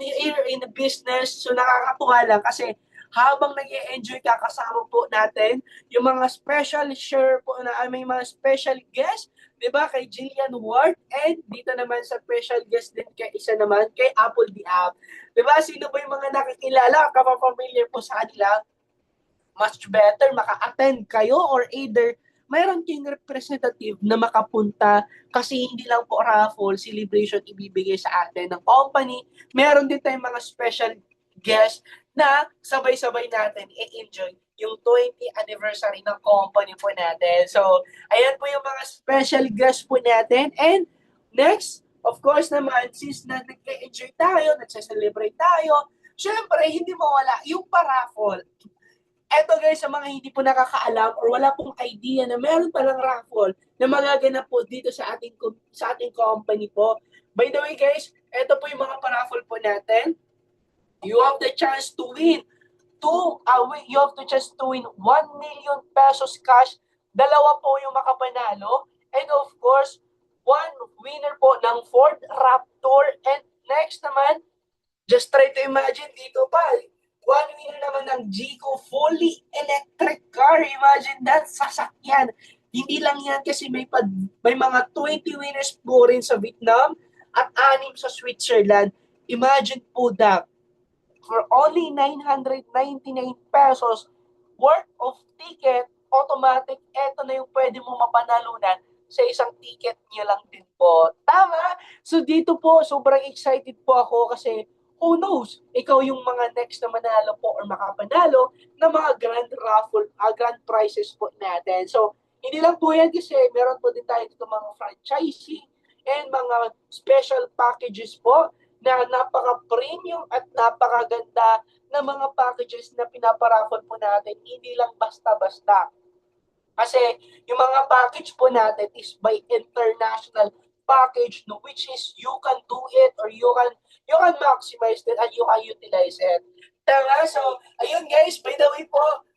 the business. So nakakatuwa lang kasi habang nag-e-enjoy ka, kasama po natin yung mga special share po na may mga special guest, di ba, kay Jillian Ward, and dito naman sa special guest din kay isa naman, kay Apple the App. Di ba, sino ba yung mga nakikilala, kapapamilya po sa kanila? Much better maka-attend kayo or either mayroon kayong representative na makapunta kasi hindi lang po raffle, celebration ibibigay sa atin ng company. Meron din tayong mga special guest na sabay-sabay natin i-enjoy yung 20th anniversary ng company po natin. So, ayan po yung mga special guest po natin. And next, of course naman, since na nag-enjoy tayo, nagsa-celebrate tayo, syempre, hindi mawala yung paraffle. Eto guys, sa mga hindi po nakakaalam or wala pong idea na meron palang raffle na magaganap po dito sa ating company po. By the way guys, eto po yung mga paraffle po natin. You have the chance to win you have the chance to win 1 million pesos cash. Dalawa po yung makapanalo. And of course, one winner po ng Ford Raptor. And next naman, just try to imagine dito pa. One winner naman ng Jico fully electric car. Imagine that, sasakyan. Hindi lang yan kasi may mga 20 winners po rin sa Vietnam at 6 sa Switzerland. Imagine po that. For only 999 pesos worth of ticket, automatic, eto na yung pwede mo mapanalunan sa isang ticket niya lang din po. Tama? So dito po, sobrang excited po ako kasi who knows, ikaw yung mga next na manalo po or makapanalo na mga grand prizes po natin. So, hindi lang po yan kasi meron po din tayo dito mga franchising and mga special packages po na napaka-premium at napakaganda na mga packages na pinaparaffle po natin, hindi lang basta-basta. Kasi yung mga package po natin is by international package, no, which is you can do it or you can maximize it and you can utilize it. Tama? So, ayun guys, by the way po,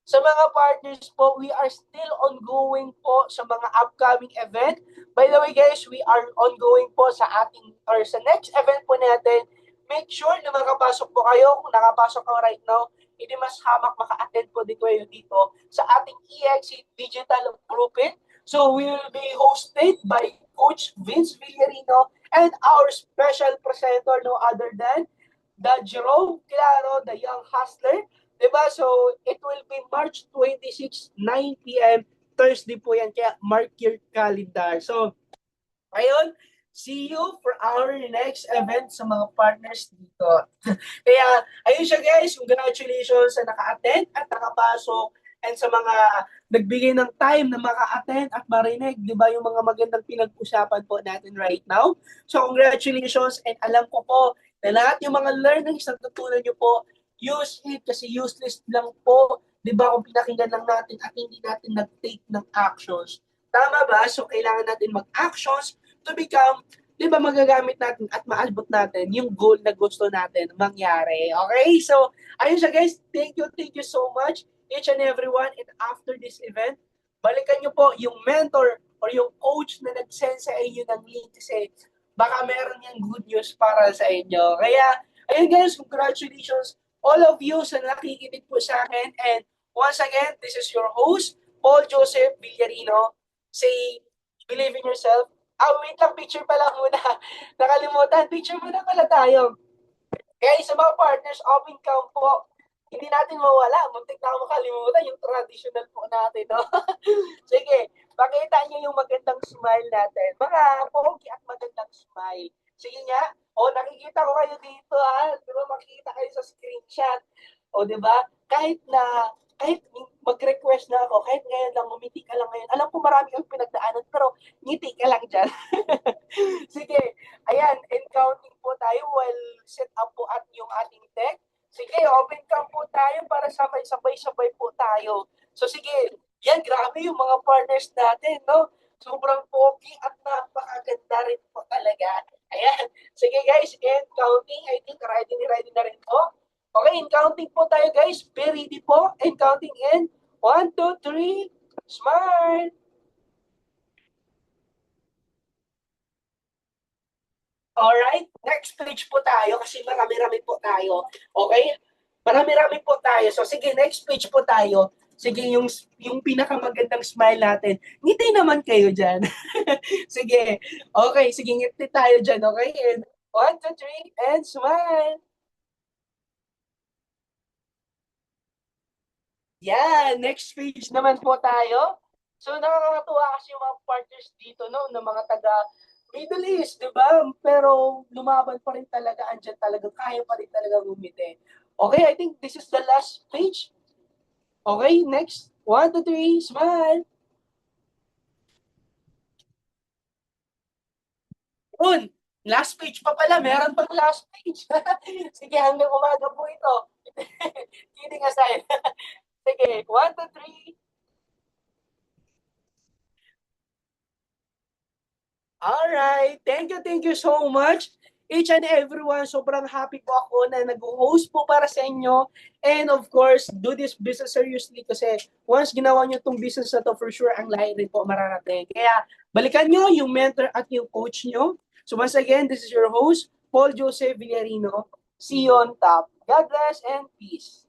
sa mga partners po, we are still ongoing po sa mga upcoming event. By the way guys, we are ongoing po sa sa next event po natin. Make sure na makapasok po kayo. Kung nakapasok ka right now, hindi mas hamak maka-attend po dito kayo dito sa ating EXE Digital Blueprint. So we will be hosted by Coach Vince Villarino and our special presenter, no other than the Jerome Claro, the Young Hustler. Diba? So, it will be March 26, 9 p.m. Thursday po yan. Kaya mark your calendar. So, ayun, see you for our next event sa mga partners dito. Kaya, ayun siya guys. Congratulations sa naka-attend at nakapasok and sa mga nagbigay ng time na maka-attend at marinig, di ba, yung mga magandang pinag-usapan po natin right now. So, congratulations and alam ko po na lahat yung mga learnings na tutunan nyo po, use it kasi useless lang po, di ba, kung pinakinggan lang natin at hindi natin nag-take ng actions. Tama ba? So, kailangan natin mag-actions to become, di ba, magagamit natin at maalbot natin yung goal na gusto natin mangyari. Okay? So, ayun siya guys. Thank you so much, each and everyone. And after this event, balikan nyo po yung mentor or yung coach na nag-send sa inyo ng link kasi baka meron yung good news para sa inyo. Kaya, ayun guys, congratulations all of you sa nakikinig po sa akin. And once again, this is your host, Paul Joseph Villarino. Say, believe in yourself. Wait lang, picture pa lang muna. Nakalimutan, picture muna pala tayo. Kaya sa mga partners, open cam po. Hindi natin mawala. Muntik na ako makalimutan yung traditional po natin. No? Sige, pakita niyo yung magandang smile natin. Mga pogi at magandang smile. Sige nga. Nakikita ko kayo dito ha. Di ba makikita kayo sa screenshot. Di ba? Kahit mag-request na ako, kahit ngayon lang, umiti ka lang ngayon. Alam ko marami kang pinagdaanan, pero ngiti ka lang dyan. Sige, ayan, and counting po tayo while set up po at yung ating tech. Sige, open cam po tayo para sabay-sabay po tayo. So sige, yan, grabe yung mga partners natin, no? Sobrang pogi at napakaganda rin po talaga. Ayan, sige guys, and counting, I think ready na rin po. Okay, in counting po tayo guys. Be ready po. And counting in. 1, 2, 3. Smile. Alright, next page po tayo kasi marami-rami po tayo. Okay? Marami-rami po tayo. So sige, next page po tayo. Sige, yung pinakamagandang smile natin. Ngiti naman kayo dyan. Sige. Okay, sige, ngiti tayo dyan. Okay? And 1, 2, 3, and smile. Yeah, next page naman po tayo. So nakakatuwa kasi yung mga partners dito, no, ng mga taga Middle East, di ba? Pero lumaban pa rin talaga, andyan talaga, kaya pa rin talaga ngumiti. Okay, I think this is the last page. Okay, next. 1, 2, 3, smile. Yun, last page pa pala, meron pang last page. Sige, hanggang umaga po ito. Kidding aside. Sige, 1, 2, 3. Alright, thank you so much. Each and everyone, sobrang happy po ako na nag-host po para sa inyo. And of course, do this business seriously kasi once ginawa nyo itong business na to, for sure, ang lahi rin po mararating. Kaya balikan nyo yung mentor at yung coach nyo. So once again, this is your host, Paul Joseph Villarino. See you on top. God bless and peace.